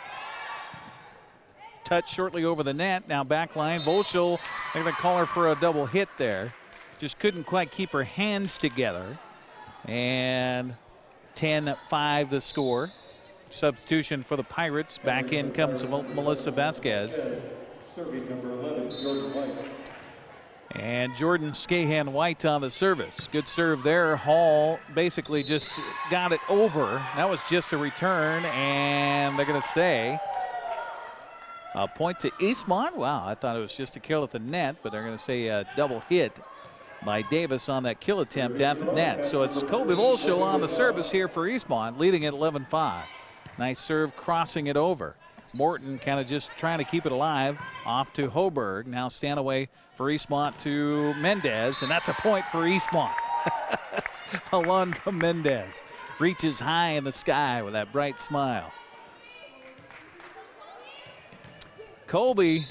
Touch shortly over the net. Now back line, Volschel, they're going to call her for a double hit there. Just couldn't quite keep her hands together. And 10-5 the score. Substitution for the Pirates. Back in comes Melissa Vasquez.
Serving number 11, Jordan White.
And Jordan Skahan White on the service. Good serve there. Hall basically just got it over. That was just a return, and they're going to say a point to Eastmont. Wow, I thought it was just a kill at the net, but they're going to say a double hit by Davis on that kill attempt at the net. So it's Colby Volschel on the service here for Eastmont, leading at 11-5. Nice serve, crossing it over. Morton kind of just trying to keep it alive. Off to Hoberg. Now Stanaway for Eastmont to Mendez, and that's a point for Eastmont. Alondra Mendez reaches high in the sky with that bright smile. Colby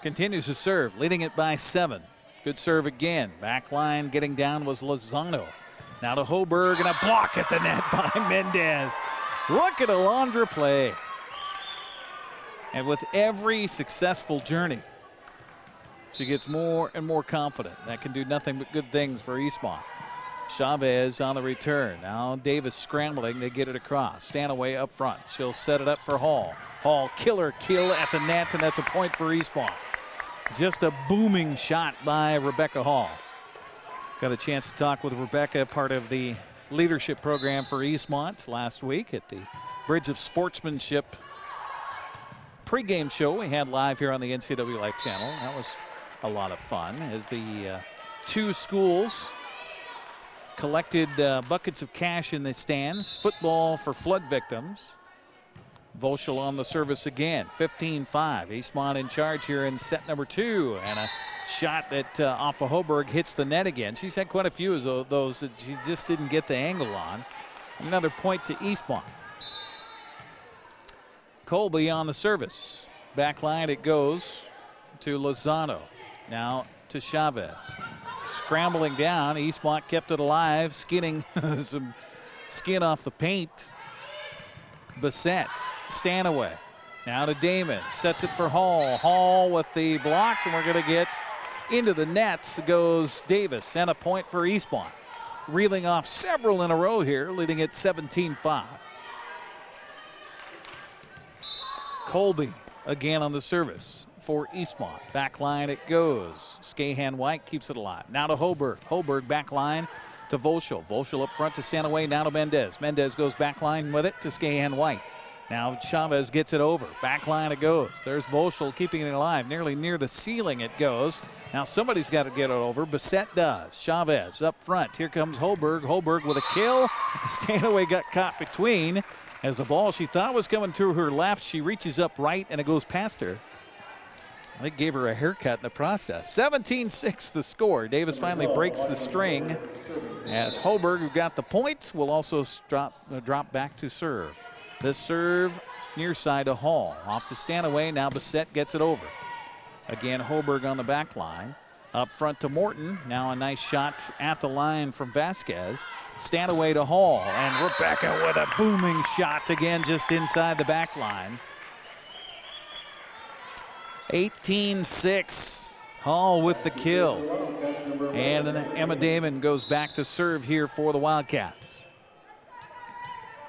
continues to serve, leading it by 7. Good serve again. Back line getting down was Lozano. Now to Hoberg, and a block at the net by Mendez. Look at Alondra play. And with every successful journey, she gets more and more confident. That can do nothing but good things for Eastmont. Chavez on the return. Now Davis scrambling to get it across. Stanaway up front. She'll set it up for Hall. Hall, killer kill at the net, and that's a point for Eastmont. Just a booming shot by Rebecca Hall. Got a chance to talk with Rebecca, part of the leadership program for Eastmont last week at the Bridge of Sportsmanship pregame show we had live here on the NCW Life Channel. That was a lot of fun as the two schools collected buckets of cash in the stands. Football for flood victims. Volschel on the service again. 15-5. Eastmont in charge here in set number 2. And a shot that off of Hoberg hits the net again. She's had quite a few of those that she just didn't get the angle on. Another point to Eastmont. Colby on the service. Back line it goes to Lozano. Now to Chavez. Scrambling down. Eastmont kept it alive, skinning some skin off the paint. Bissett, Stanaway. Now to Damon. Sets it for Hall. Hall with the block, and we're going to get into the nets goes Davis, and a point for Eastmont. Reeling off several in a row here, leading at 17-5. Colby again on the service. for Eastmont. Back line it goes. Skahan-White keeps it alive. Now to Hoberg. Hoberg back line to Volschel. Volschel up front to Stanaway. Now to Mendez. Mendez goes back line with it to Skahan-White. Now Chavez gets it over. Back line it goes. There's Volschel keeping it alive. Nearly near the ceiling it goes. Now somebody's got to get it over. Bissett does. Chavez up front. Here comes Hoberg. Hoberg with a kill. Stanaway got caught between. As the ball she thought was coming through her left, she reaches up right and it goes past her. I think gave her a haircut in the process. 17-6 the score. Davis finally breaks the string as Hoberg, who got the point, will also drop back to serve. The serve near side to Hall. Off to Stanaway. Now Bissett gets it over. Again, Hoberg on the back line. Up front to Morton. Now a nice shot at the line from Vasquez. Stanaway to Hall. And Rebecca with a booming shot again just inside the back line. 18-6. Hall with the kill. And Emma Damon goes back to serve here for the Wildcats.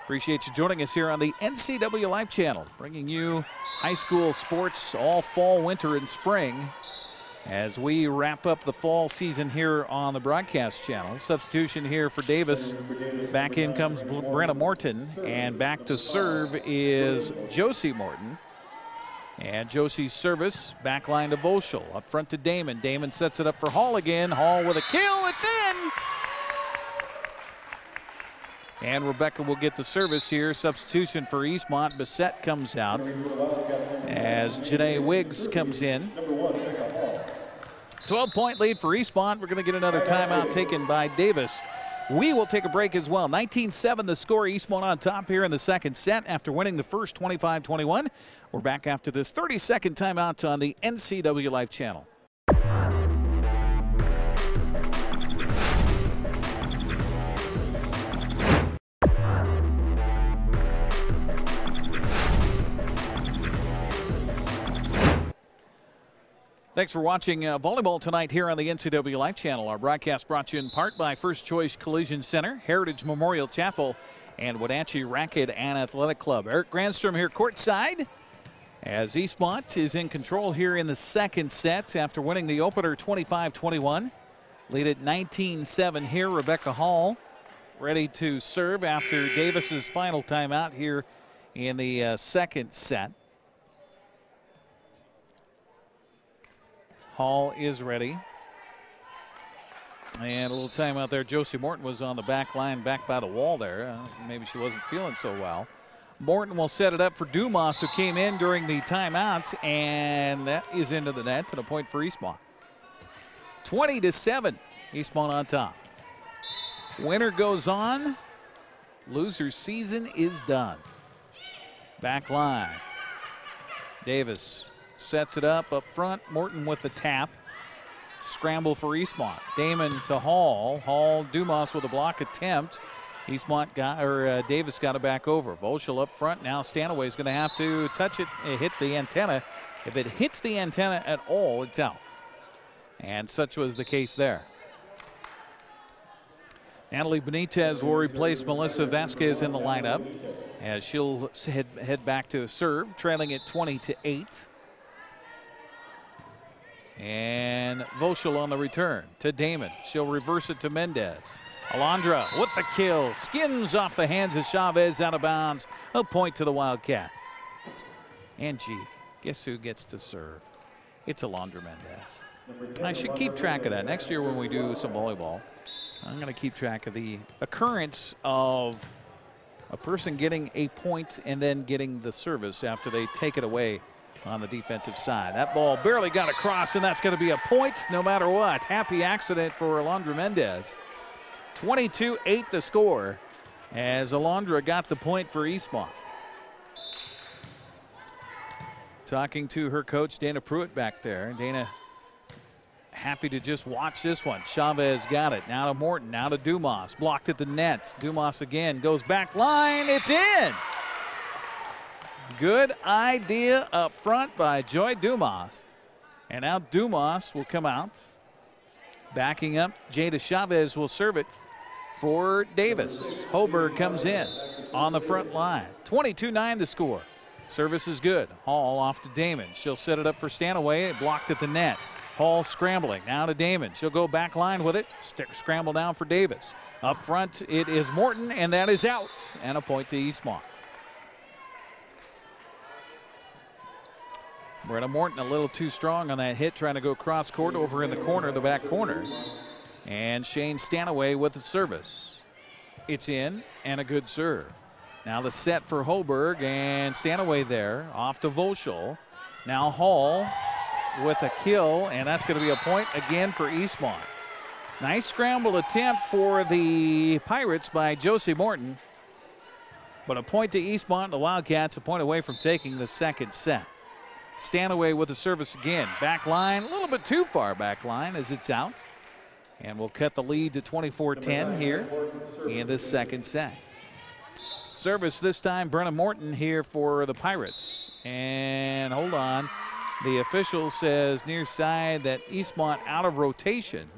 Appreciate you joining us here on the NCW Live Channel, bringing you high school sports all fall, winter, and spring as we wrap up the fall season here on the broadcast channel. Substitution here for Davis. Back in comes Brenna Morton, and back to serve is Josie Morton. And Josie's service, back line to Volschel. Up front to Damon. Damon sets it up for Hall again. Hall with a kill. It's in! And Rebecca will get the service here. Substitution for Eastmont. Bissett comes out as Janae Wiggs comes in. 12-point lead for Eastmont. We're going to get another timeout taken by Davis. We will take a break as well. 19-7 the score. Eastmont on top here in the second set after winning the first 25-21. We're back after this 30-second timeout on the NCW Live Channel. Thanks for watching volleyball tonight here on the NCW Live Channel. Our broadcast brought to you in part by First Choice Collision Center, Heritage Memorial Chapel, and Wenatchee Racket and Athletic Club. Eric Grandstrom here courtside as Eastmont is in control here in the second set after winning the opener 25-21. Lead at 19-7 here. Rebecca Hall ready to serve after Davis's final timeout here in the second set. Hall is ready. And a little time out there. Josie Morton was on the back line, back by the wall there. Maybe she wasn't feeling so well. Morton will set it up for Dumas, who came in during the timeout, and that is into the net and a point for Eastmont. 20-7, Eastmont on top. Winner goes on. Loser season is done. Back line. Davis sets it up front. Morton with the tap. Scramble for Eastmont. Damon to Hall. Hall, Dumas with a block attempt. Eastmont got, or Davis got it back over. Volschel up front. Now Stanaway's going to have to touch it. It hit the antenna. If it hits the antenna at all, it's out. And such was the case there. Natalie Benitez will replace Melissa Vasquez in the lineup as she'll head back to serve, trailing at 20-8. And Volschel on the return to Damon. She'll reverse it to Mendez. Alondra with the kill. Skins off the hands of Chavez out of bounds. A point to the Wildcats. And gee, guess who gets to serve? It's Alondra Mendez. I should keep track of that. Next year when we do some volleyball, I'm going to keep track of the occurrence of a person getting a point and then getting the service after they take it away on the defensive side. That ball barely got across, and that's going to be a point no matter what. Happy accident for Alondra Mendez. 22-8 the score as Alondra got the point for Eastmont. Talking to her coach, Dana Pruitt, back there. Dana happy to just watch this one. Chavez got it. Now to Morton. Now to Dumas. Blocked at the net. Dumas again goes back line. It's in. Good idea up front by Joy Dumas. And now Dumas will come out. Backing up, Jada Chavez will serve it for Davis. Hoberg comes in on the front line. 22-9 the score. Service is good. Hall off to Damon. She'll set it up for Stanaway. Blocked at the net. Hall scrambling. Now to Damon. She'll go back line with it. Scramble down for Davis. Up front, it is Morton, and that is out. And a point to Eastmont. Brenna Morton a little too strong on that hit, trying to go cross court over in the corner, the back corner. And Shane Stanaway with the service. It's in, and a good serve. Now the set for Hoburg, and Stanaway there, off to Volschel. Now Hall with a kill, and that's going to be a point again for Eastmont. Nice scramble attempt for the Pirates by Josie Morton. But a point to Eastmont, the Wildcats a point away from taking the second set. Stanaway with the service again. Back line, a little bit too far back line as it's out. And we'll cut the lead to 24-10 here in this second set. Service this time, Brenna Morton here for the Pirates. And hold on, the official says near side that Eastmont out of rotation.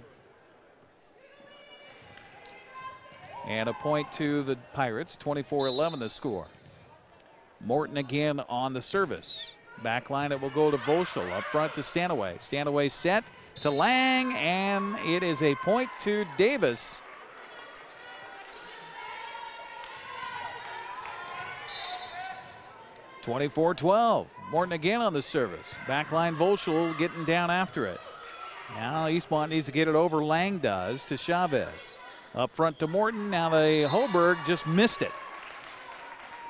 And a point to the Pirates, 24-11 the score. Morton again on the service. Back line, it will go to Volschel. Up front to Stanaway. Stanaway set to Lang, and it is a point to Davis. (24-12). Morton again on the service. Backline Volschel getting down after it. Now Eastmont needs to get it over. Lang does to Chavez. Up front to Morton. Now the Hoburg just missed it.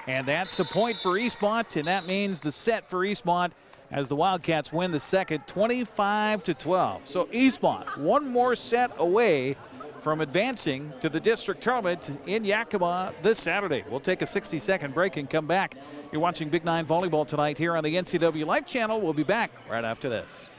And that's a point for Eastmont, and that means the set for Eastmont as the Wildcats win the second 25-12. So Eastmont one more set away from advancing to the district tournament in Yakima this Saturday. We'll take a 60-second break and come back. You're watching Big Nine Volleyball tonight here on the NCW Life Channel. We'll be back right after this.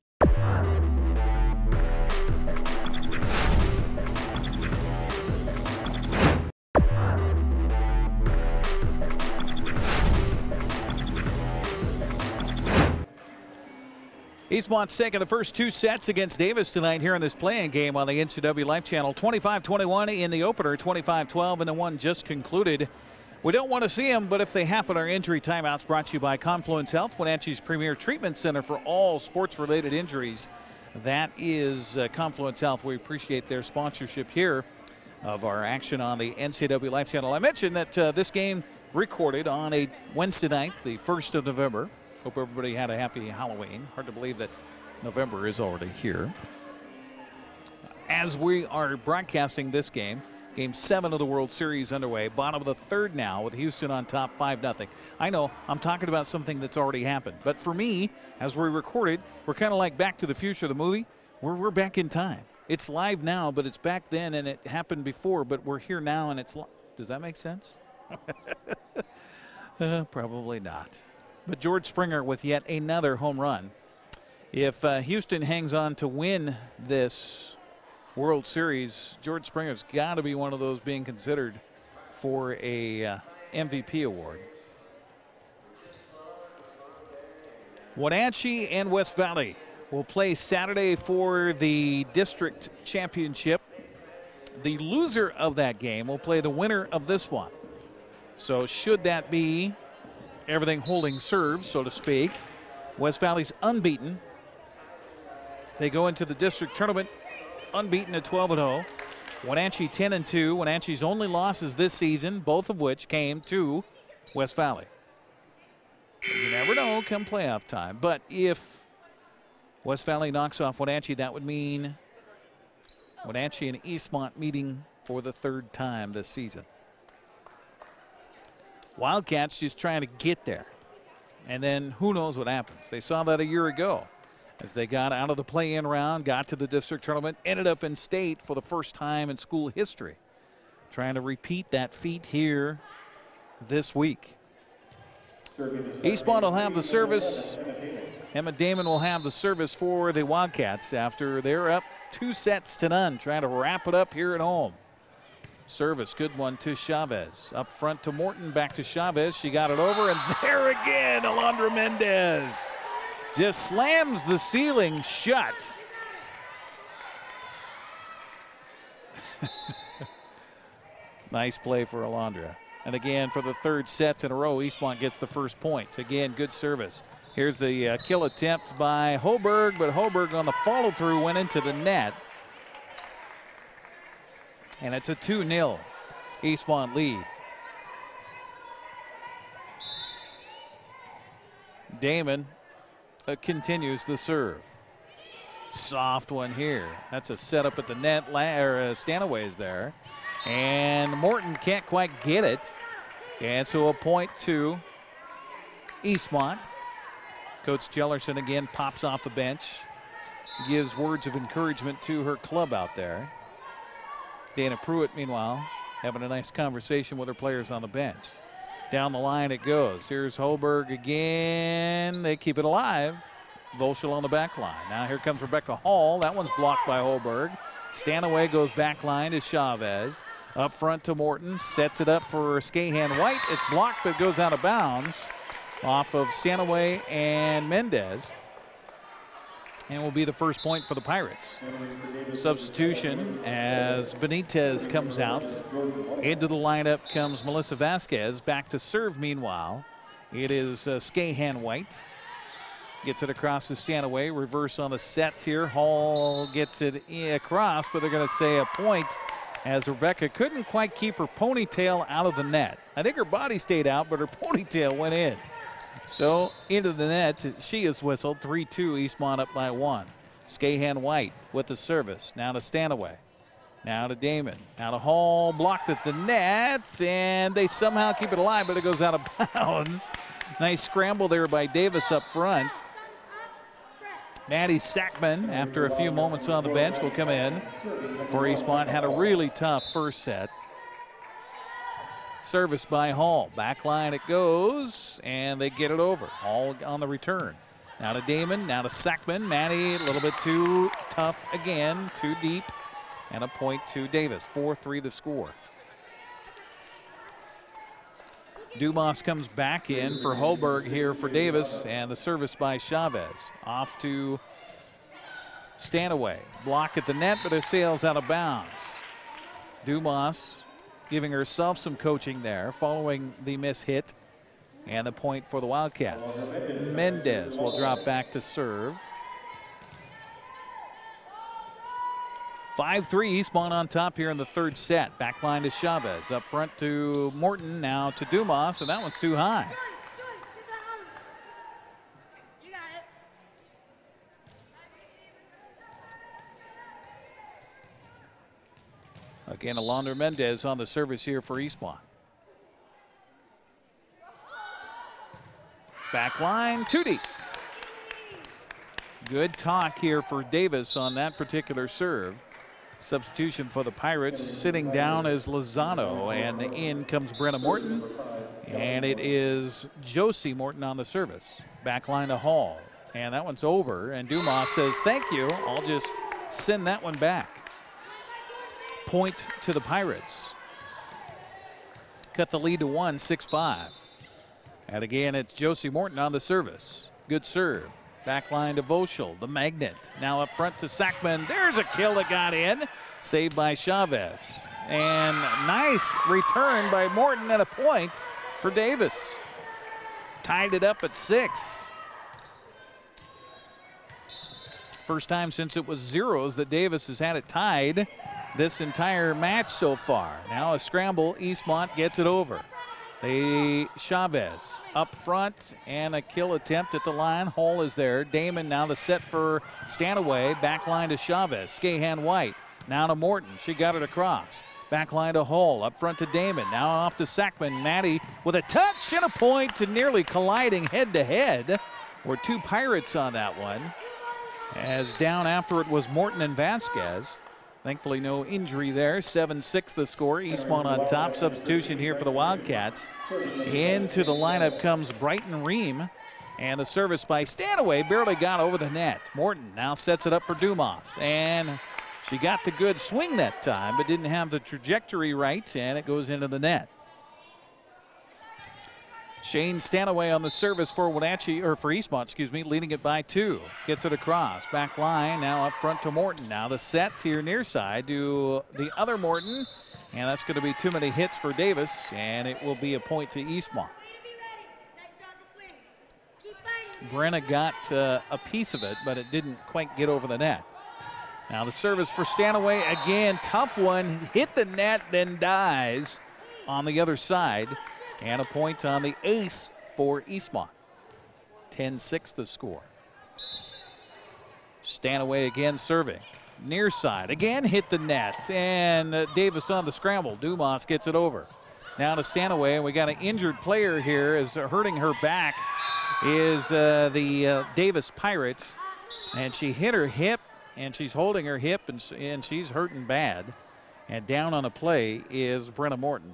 Eastmont's taking the first two sets against Davis tonight here in this playing game on the NCW Life Channel. 25-21 in the opener, 25-12 in the one just concluded. We don't want to see them, but if they happen, our injury timeouts brought to you by Confluence Health, Wenatchee's premier treatment center for all sports-related injuries. That is Confluence Health. We appreciate their sponsorship here of our action on the NCW Life Channel. I mentioned that this game recorded on a Wednesday night, the 1st of November. Hope everybody had a happy Halloween. Hard to believe that November is already here. As we are broadcasting this game, Game 7 of the World Series underway. Bottom of the third now with Houston on top 5-0. I know I'm talking about something that's already happened. But for me, as we recorded, we're kind of like Back to the Future, the movie. We're back in time. It's live now, but it's back then and it happened before. But we're here now and it's does that make sense? Probably not. But George Springer with yet another home run. If Houston hangs on to win this World Series, George Springer's got to be one of those being considered for a MVP award. Wenatchee and West Valley will play Saturday for the district championship. The loser of that game will play the winner of this one. So should that be everything holding serve, so to speak, West Valley's unbeaten. They go into the district tournament unbeaten at 12-0. Wenatchee 10-2. Wenatchee's only losses this season, both of which came to West Valley. You never know come playoff time. But if West Valley knocks off Wenatchee, that would mean Wenatchee and Eastmont meeting for the third time this season. Wildcats just trying to get there. And then who knows what happens. They saw that a year ago as they got out of the play-in round, got to the district tournament, ended up in state for the first time in school history. Trying to repeat that feat here this week. Eastmont will have the service. Emma Damon will have the service for the Wildcats after they're up 2-0, trying to wrap it up here at home. Service, good one to Chavez. Up front to Morton, back to Chavez. She got it over, and there again, Alondra Mendez just slams the ceiling shut. Nice play for Alondra. And again, for the third set in a row, Eastmont gets the first point. Again, good service. Here's the kill attempt by Hoberg, but Hoberg on the follow-through went into the net. And it's a 2-0 Eastmont lead. Damon continues the serve. Soft one here. That's a setup at the net. Stanaway is there. And Morton can't quite get it. And so a point to Eastmont. Coach Jellerson again pops off the bench. Gives words of encouragement to her club out there. Dana Pruitt, meanwhile, having a nice conversation with her players on the bench. Down the line it goes. Here's Hoberg again. They keep it alive. Volschel on the back line. Now here comes Rebecca Hall. That one's blocked by Hoberg. Stanaway goes back line to Chavez. Up front to Morton. Sets it up for Skahan White. It's blocked, but goes out of bounds off of Stanaway and Mendez. And will be the first point for the Pirates. Substitution as Benitez comes out. Into the lineup comes Melissa Vasquez. Back to serve meanwhile. It is Skahan White. Gets it across to Stanaway. Reverse on the set here. Hall gets it across, but they're going to say a point as Rebecca couldn't quite keep her ponytail out of the net. I think her body stayed out, but her ponytail went in. So into the net, she is whistled. 3-2, Eastmont up by 1. Skahan White with the service. Now to Stanaway. Now to Damon. Now to Hall. Blocked at the net, and they somehow keep it alive, but it goes out of bounds. Nice scramble there by Davis up front. Maddie Sackman, after a few moments on the bench, will come in for Eastmont. Had a really tough first set. Service by Hall. Back line it goes, and they get it over. Hall on the return. Now to Damon, now to Sackman. Maddie a little bit too tough again, too deep. And a point to Davis. 4-3 the score. Dumas comes back in for Hoberg here for Davis, and the service by Chavez. Off to Stanaway. Block at the net, but it sails out of bounds. Dumas giving herself some coaching there following the miss hit, and the point for the Wildcats. Mendez will drop back to serve. 5-3 Eastmont on top here in the third set. Back line to Chavez. Up front to Morton, now to Dumas, and that one's too high. Again, Alondra Mendez on the service here for Eastmont. Back line, too deep. Good talk here for Davis on that particular serve. Substitution for the Pirates. Sitting down is Lozano, and in comes Brenna Morton. And it is Josie Morton on the service. Back line to Hall. And that one's over, and Dumas says, thank you. I'll just send that one back. Point to the Pirates. Cut the lead to 1, 6-5. And again, it's Josie Morton on the service. Good serve. Back line to Volschel, the magnet. Now up front to Sackman. There's a kill that got in. Saved by Chavez. And nice return by Morton, and a point for Davis. Tied it up at 6. First time since it was zeros that Davis has had it tied this entire match so far. Now a scramble. Eastmont gets it over. Chavez up front, and a kill attempt at the line. Hall is there. Damon now the set for Stanaway. Back line to Chavez. Skahan White now to Morton. She got it across. Back line to Hall. Up front to Damon. Now off to Sackman. Maddie with a touch and a point, to nearly colliding head to head. Were two Pirates on that one. As down after it was Morton and Vasquez. Thankfully, no injury there. 7-6 the score. Eastmont on top. Substitution here for the Wildcats. Into the lineup comes Brighton Ream. And the service by Stanaway barely got over the net. Morton now sets it up for Dumas. And she got the good swing that time, but didn't have the trajectory right, and it goes into the net. Shane Stanaway on the service for Wenatchee, or for Eastmont, excuse me, leading it by 2. Gets it across. Back line now up front to Morton. Now the set here near side to the other Morton. And that's going to be too many hits for Davis, and it will be a point to Eastmont. Brenna got a piece of it, but it didn't quite get over the net. Now the service for Stanaway, again, tough one, hit the net, then dies on the other side. And a point on the ace for Eastmont. 10-6 the score. Stanaway again serving. Near side, again hit the net, and Davis on the scramble. Dumas gets it over. Now to Stanaway, and we got an injured player here. Is hurting her back is the Davis Pirates, and she hit her hip, and she's holding her hip, and she's hurting bad. And down on the play is Brenna Morton.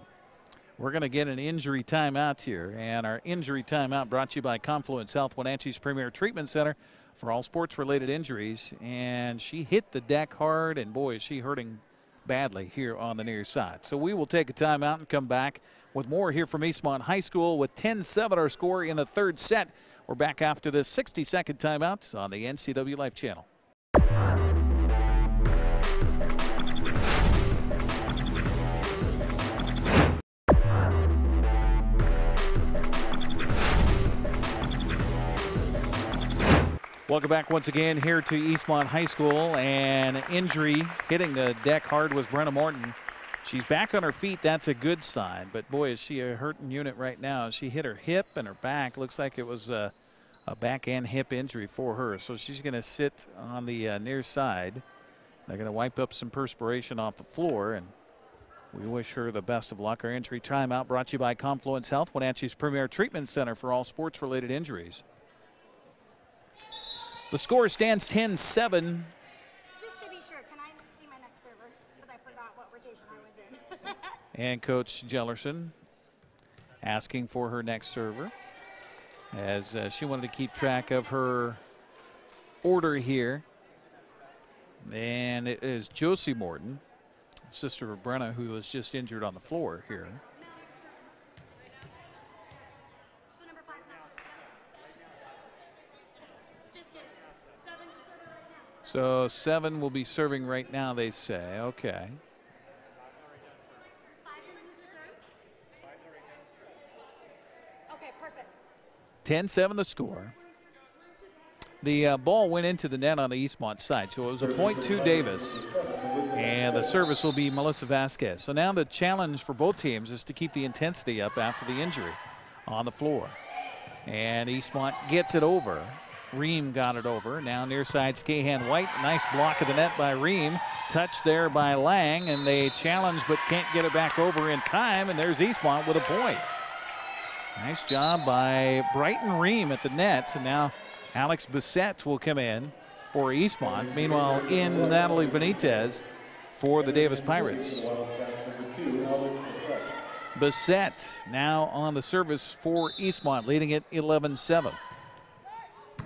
We're going to get an injury timeout here, and our injury timeout brought to you by Confluence Health, Wenatchee's premier treatment center for all sports-related injuries. And she hit the deck hard, and boy, is she hurting badly here on the near side. So we will take a timeout and come back with more here from Eastmont High School with 10-7 our score in the third set. We're back after this 60-second timeout on the NCW Life Channel. Welcome back once again here to Eastmont High School, and injury hitting the deck hard was Brenna Morton. She's back on her feet. That's a good sign, but boy, is she a hurting unit right now. She hit her hip and her back. Looks like it was a back and hip injury for her, so she's going to sit on the near side. They're going to wipe up some perspiration off the floor, and we wish her the best of luck. Our injury timeout brought to you by Confluence Health, Wenatchee's premier treatment center for all sports-related injuries. The score stands 10-7.
Just to be sure, can I see my next server? Because I forgot what rotation I was in.
And Coach Jellerson asking for her next server, as she wanted to keep track of her order here. And it is Josie Morton, sister of Brenna, who was just injured on the floor here. So 7 will be serving right now, they say. Okay. 10-7 the score. The ball went into the net on the Eastmont side, so it was a point to Davis. And the service will be Melissa Vasquez. So now the challenge for both teams is to keep the intensity up after the injury on the floor. And Eastmont gets it over. Ream got it over. Now near side, Skahan White. Nice block of the net by Ream. Touch there by Lang, and they challenge but can't get it back over in time. And there's Eastmont with a point. Nice job by Brighton Ream at the net. And now Alex Bissett will come in for Eastmont. Meanwhile, in Natalie Benitez for the Davis Pirates. Bissett now on the service for Eastmont, leading it 11-7.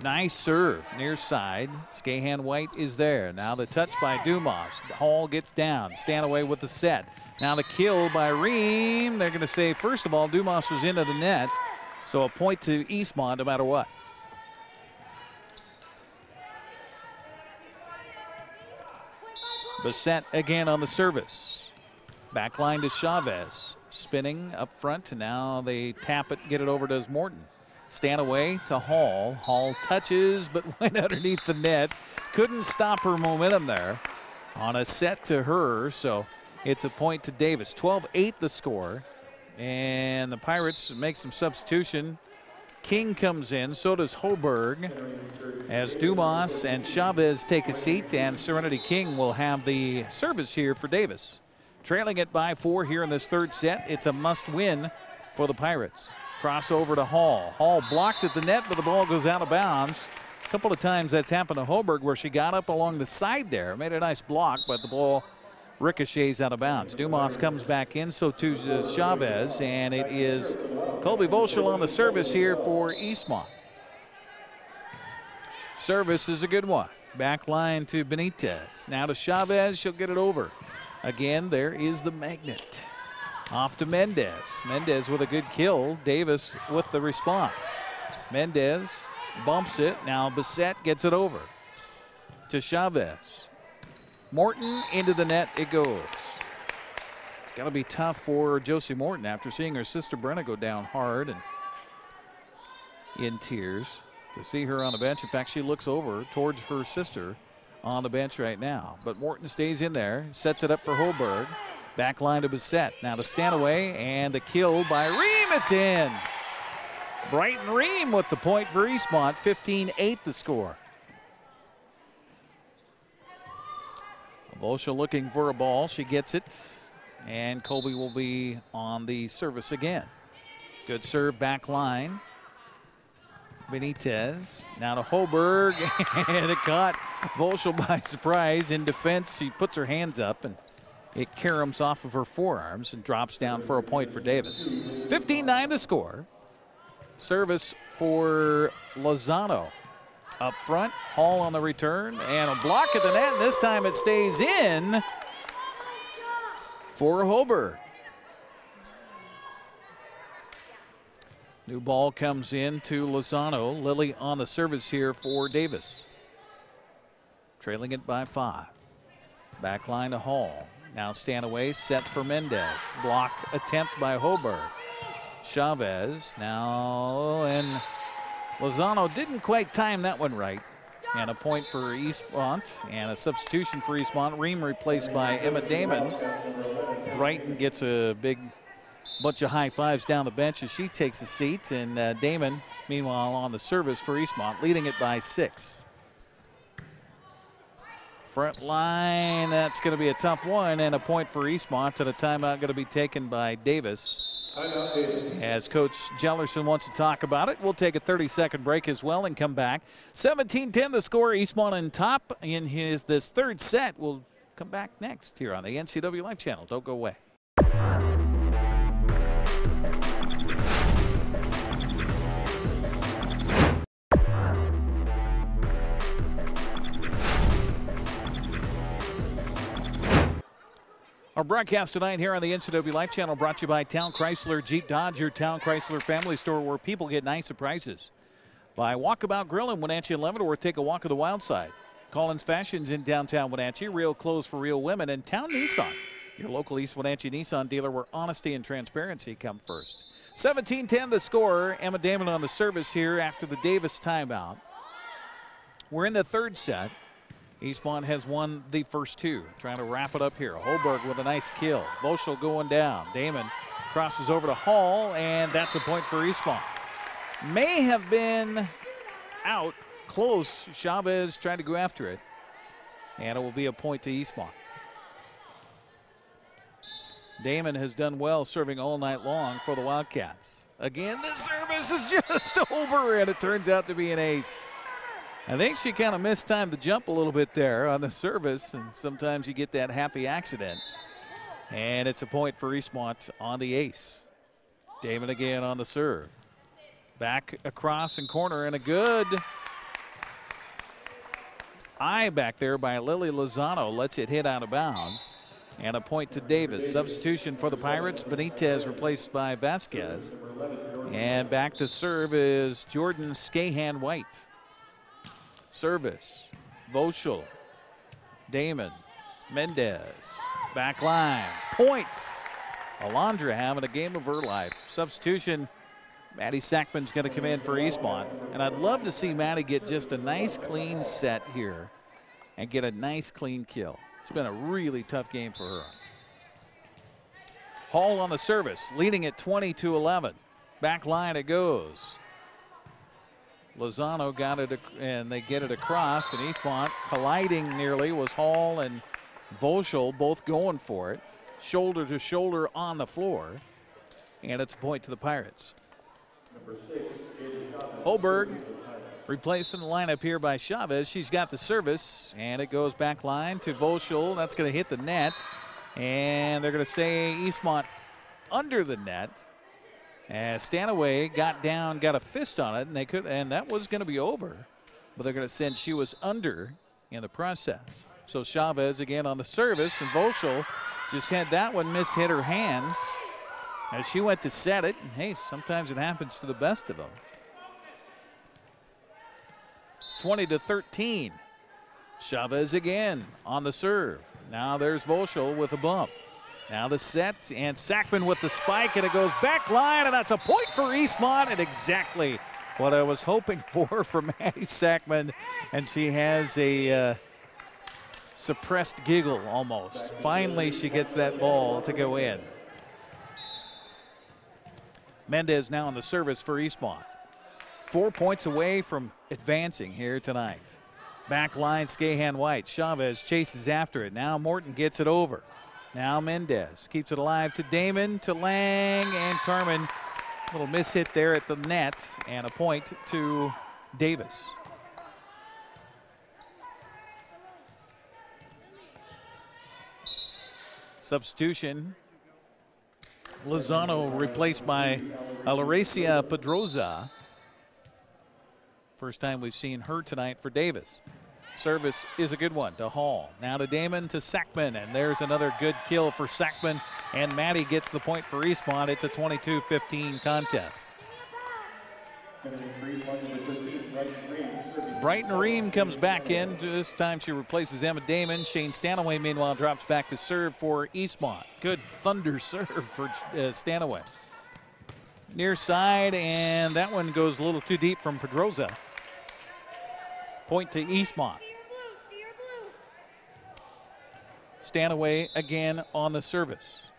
Nice serve near side. Skahan White is there. Now the touch by Dumas. Hall gets down. Stanaway with the set. Now the kill by Ream. They're going to say, first of all, Dumas was into the net. So a point to Eastmont no matter what. Bissett again on the service. Back line to Chavez. Spinning up front. And now they tap it, get it over to Morton. Stanaway to Hall. Hall touches but went underneath the net. Couldn't stop her momentum there on a set to her. So it's a point to Davis. 12-8 the score. And the Pirates make some substitution. King comes in, so does Hoberg, as Dumas and Chavez take a seat, and Serenity King will have the service here for Davis. Trailing it by 4 here in this third set. It's a must-win for the Pirates. Crossover to Hall. Hall blocked at the net, but the ball goes out of bounds. A couple of times that's happened to Hoberg, where she got up along the side there. Made a nice block, but the ball ricochets out of bounds. Dumas comes back in, so too does Chavez, and it is Colby Volschel on the service here for Eastmont. Service is a good one. Back line to Benitez. Now to Chavez, she'll get it over. Again, there is the magnet. Off to Mendez. Mendez with a good kill. Davis with the response. Mendez bumps it. Now Bissett gets it over to Chavez. Morton into the net it goes. got to be tough for Josie Morton after seeing her sister Brenna go down hard and in tears. To see her on the bench, in fact, she looks over towards her sister on the bench right now. But Morton stays in there, sets it up for Holberg. Back line to Bissett. Now to Stanaway, and a kill by Ream. It's in. Brighton Ream with the point for Eastmont. 15-8 the score. Volsha looking for a ball. She gets it. And Colby will be on the service again. Good serve back line. Benitez. Now to Holberg. And it caught Volsha by surprise. In defense, she puts her hands up and it caroms off of her forearms and drops down for a point for Davis. 15-9 the score. Service for Lozano. Up front, Hall on the return, and a block at the net, and this time it stays in for Holberg. New ball comes in to Lozano. Lilly on the service here for Davis. Trailing it by 5. Back line to Hall. Now Stanaway set for Mendez. Block attempt by Holberg. Chavez now, and Lozano didn't quite time that one right. And a point for Eastmont, and a substitution for Eastmont. Ream replaced by Emma Damon. Brighton gets a big bunch of high fives down the bench as she takes a seat, and Damon, meanwhile, on the service for Eastmont, leading it by 6. Front line, that's going to be a tough one, and a point for Eastmont, and a timeout going to be taken by Davis. As Coach Jellerson wants to talk about it, we'll take a 30-second break as well and come back. 17-10 the score. Eastmont on top in this third set. We'll come back next here on the NCW Live Channel. Don't go away. Our broadcast tonight here on the NCW Life Channel brought to you by Town Chrysler Jeep Dodge, your Town Chrysler family store where people get nice surprises. By Walkabout Grill in Wenatchee and Leavenworth, take a walk of the wild side. Collins Fashions in downtown Wenatchee, real clothes for real women. And Town Nissan, your local East Wenatchee Nissan dealer where honesty and transparency come first. 17-10 the score. Emma Damon on the service here after the Davis timeout. We're in the third set. Eastmont has won the first 2. Trying to wrap it up here. Holberg with a nice kill. Voschel going down. Damon crosses over to Hall, and that's a point for Eastmont. May have been out close. Chavez trying to go after it, and it will be a point to Eastmont. Damon has done well serving all night long for the Wildcats. Again, this service is just over, and it turns out to be an ace. I think she kind of mistimed the jump a little bit there on the service, and sometimes you get that happy accident. And it's a point for Eastmont on the ace. Damon again on the serve. Back across and corner, and a good eye back there by Lily Lozano. Lets it hit out of bounds. And a point to Davis. Substitution for the Pirates. Benitez replaced by Vasquez. And back to serve is Jordan Skahan-White. Service, Voschel, Damon, Mendez, back line, points. Alondra having a game of her life. Substitution, Maddie Sackman's going to come in for Eastmont. And I'd love to see Maddie get just a nice clean set here and get a nice clean kill. It's been a really tough game for her. Hall on the service, leading at 20-11. Back line it goes. Lozano got it, and they get it across, and Eastmont colliding nearly was Hall and Voschel both going for it. Shoulder to shoulder on the floor, and it's a point to the Pirates. Holberg replaced in the lineup here by Chavez. She's got the service, and it goes back line to Voschel. That's going to hit the net, and they're going to say Eastmont under the net. As Stanaway got down, got a fist on it, and that was going to be over. But they're going to send she was under in the process. So Chavez again on the service, and Voschel just had that one mishit her hands as she went to set it. And hey, sometimes it happens to the best of them. 20-13. Chavez again on the serve. Now there's Voschel with a bump. Now the set, and Sackman with the spike, and it goes back line, and that's a point for Eastmont, and exactly what I was hoping for from Maddie Sackman. And she has a suppressed giggle almost. Finally, she gets that ball to go in. Mendez now on the service for Eastmont. 4 points away from advancing here tonight. Back line, Skahan White. Chavez chases after it. Now Morton gets it over. Now Mendez keeps it alive to Damon, to Lang, and Carmen. A little miss hit there at the net, and a point to Davis. Substitution. Lozano replaced by Lauracia Pedroza. First time we've seen her tonight for Davis. Service is a good one to Hall. Now to Damon, to Sackman, and there's another good kill for Sackman, and Maddie gets the point for Eastmont. It's a 22-15 contest. Brighton Ream comes back in. This time she replaces Emma Damon. Shane Stanaway, meanwhile, drops back to serve for Eastmont. Good thunder serve for Stanaway. Near side, and that one goes a little too deep from Pedroza. Point to Eastmont. Stanaway again on the service.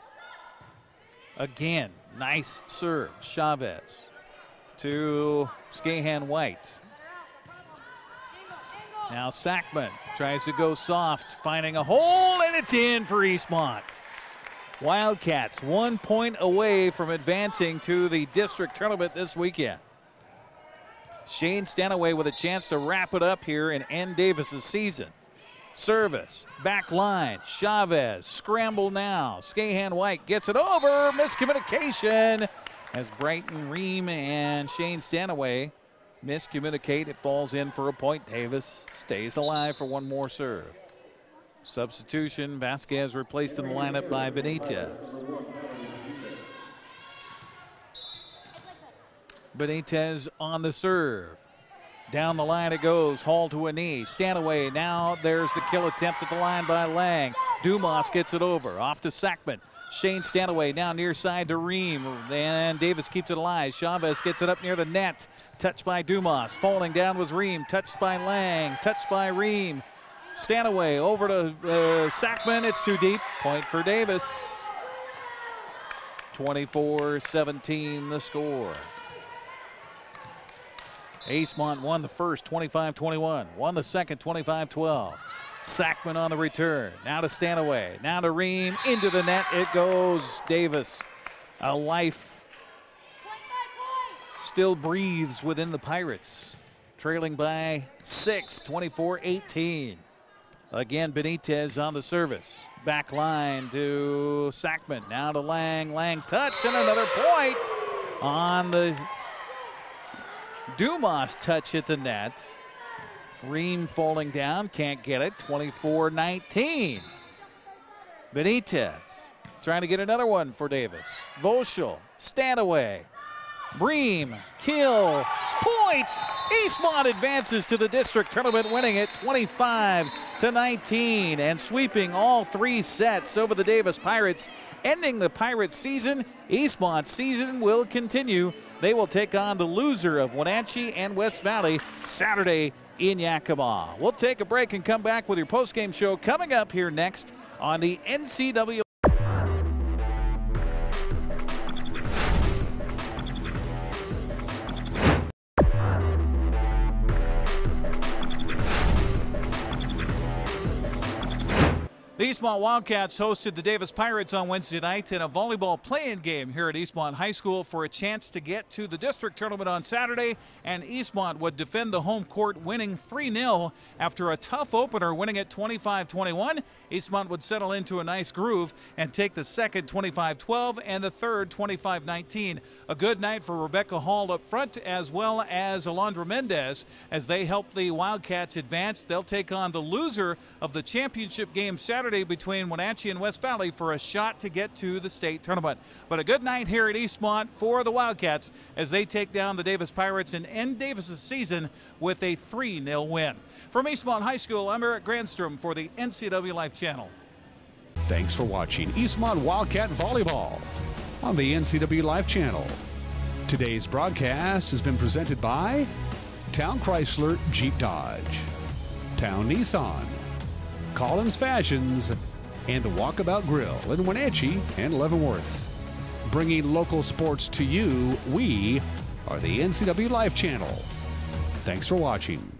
Again, nice serve. Chavez to Skahan White. Now Sackman tries to go soft, finding a hole, and it's in for Eastmont. Wildcats 1 point away from advancing to the district tournament this weekend. Shane Stanaway with a chance to wrap it up here and end Davis's season. Service, back line, Chavez, scramble now. Skahan White gets it over, miscommunication as Brighton Ream and Shane Stanaway miscommunicate. It falls in for a point. Davis stays alive for one more serve. Substitution, Vasquez replaced in the lineup by Benitez. Benitez on the serve. Down the line it goes. Hall to a knee. Stanaway. Now there's the kill attempt at the line by Lang. Dumas gets it over. Off to Sackman. Shane Stanaway now near side to Ream. And Davis keeps it alive. Chavez gets it up near the net. Touched by Dumas. Falling down was Ream. Touched by Lang. Touched by Ream. Stanaway over to Sackman. It's too deep. Point for Davis. 24-17 the score. Eastmont won the first 25-21. Won the second 25-12. Sackman on the return. Now to Stanaway. Now to Ream. Into the net it goes. Davis. A life still breathes within the Pirates. Trailing by 6, 24-18. Again, Benitez on the service. Back line to Sackman. Now to Lang. Lang touch and another point on the Dumas touch at the net. Ream falling down, can't get it. 24-19. Benitez trying to get another one for Davis. Voschel, Stanaway, Ream, kill, point! Eastmont advances to the district tournament, winning it 25-19 and sweeping all three sets over the Davis Pirates, ending the Pirates season. Eastmont's season will continue. They will take on the loser of Wenatchee and West Valley Saturday in Yakima. We'll take a break and come back with your postgame show coming up here next on the NCAA. The Eastmont Wildcats hosted the Davis Pirates on Wednesday night in a volleyball play-in game here at Eastmont High School for a chance to get to the district tournament on Saturday, and Eastmont would defend the home court, winning 3-0 after a tough opener, winning it 25-21. Eastmont would settle into a nice groove and take the second 25-12 and the third 25-19. A good night for Rebecca Hall up front, as well as Alondra Mendez, as they help the Wildcats advance. They'll take on the loser of the championship game Saturday between Wenatchee and West Valley for a shot to get to the state tournament. But a good night here at Eastmont for the Wildcats as they take down the Davis Pirates and end Davis's season with a 3-0 win. From Eastmont High School, I'm Eric Grandstrom for the NCAA Life Channel.
Thanks for watching Eastmont Wildcat Volleyball on the NCW Life Channel. Today's broadcast has been presented by Town Chrysler Jeep Dodge, Town Nissan, Collins Fashions, and the Walkabout Grill in Wenatchee and Leavenworth. Bringing local sports to you, we are the NCW Life Channel. Thanks for watching.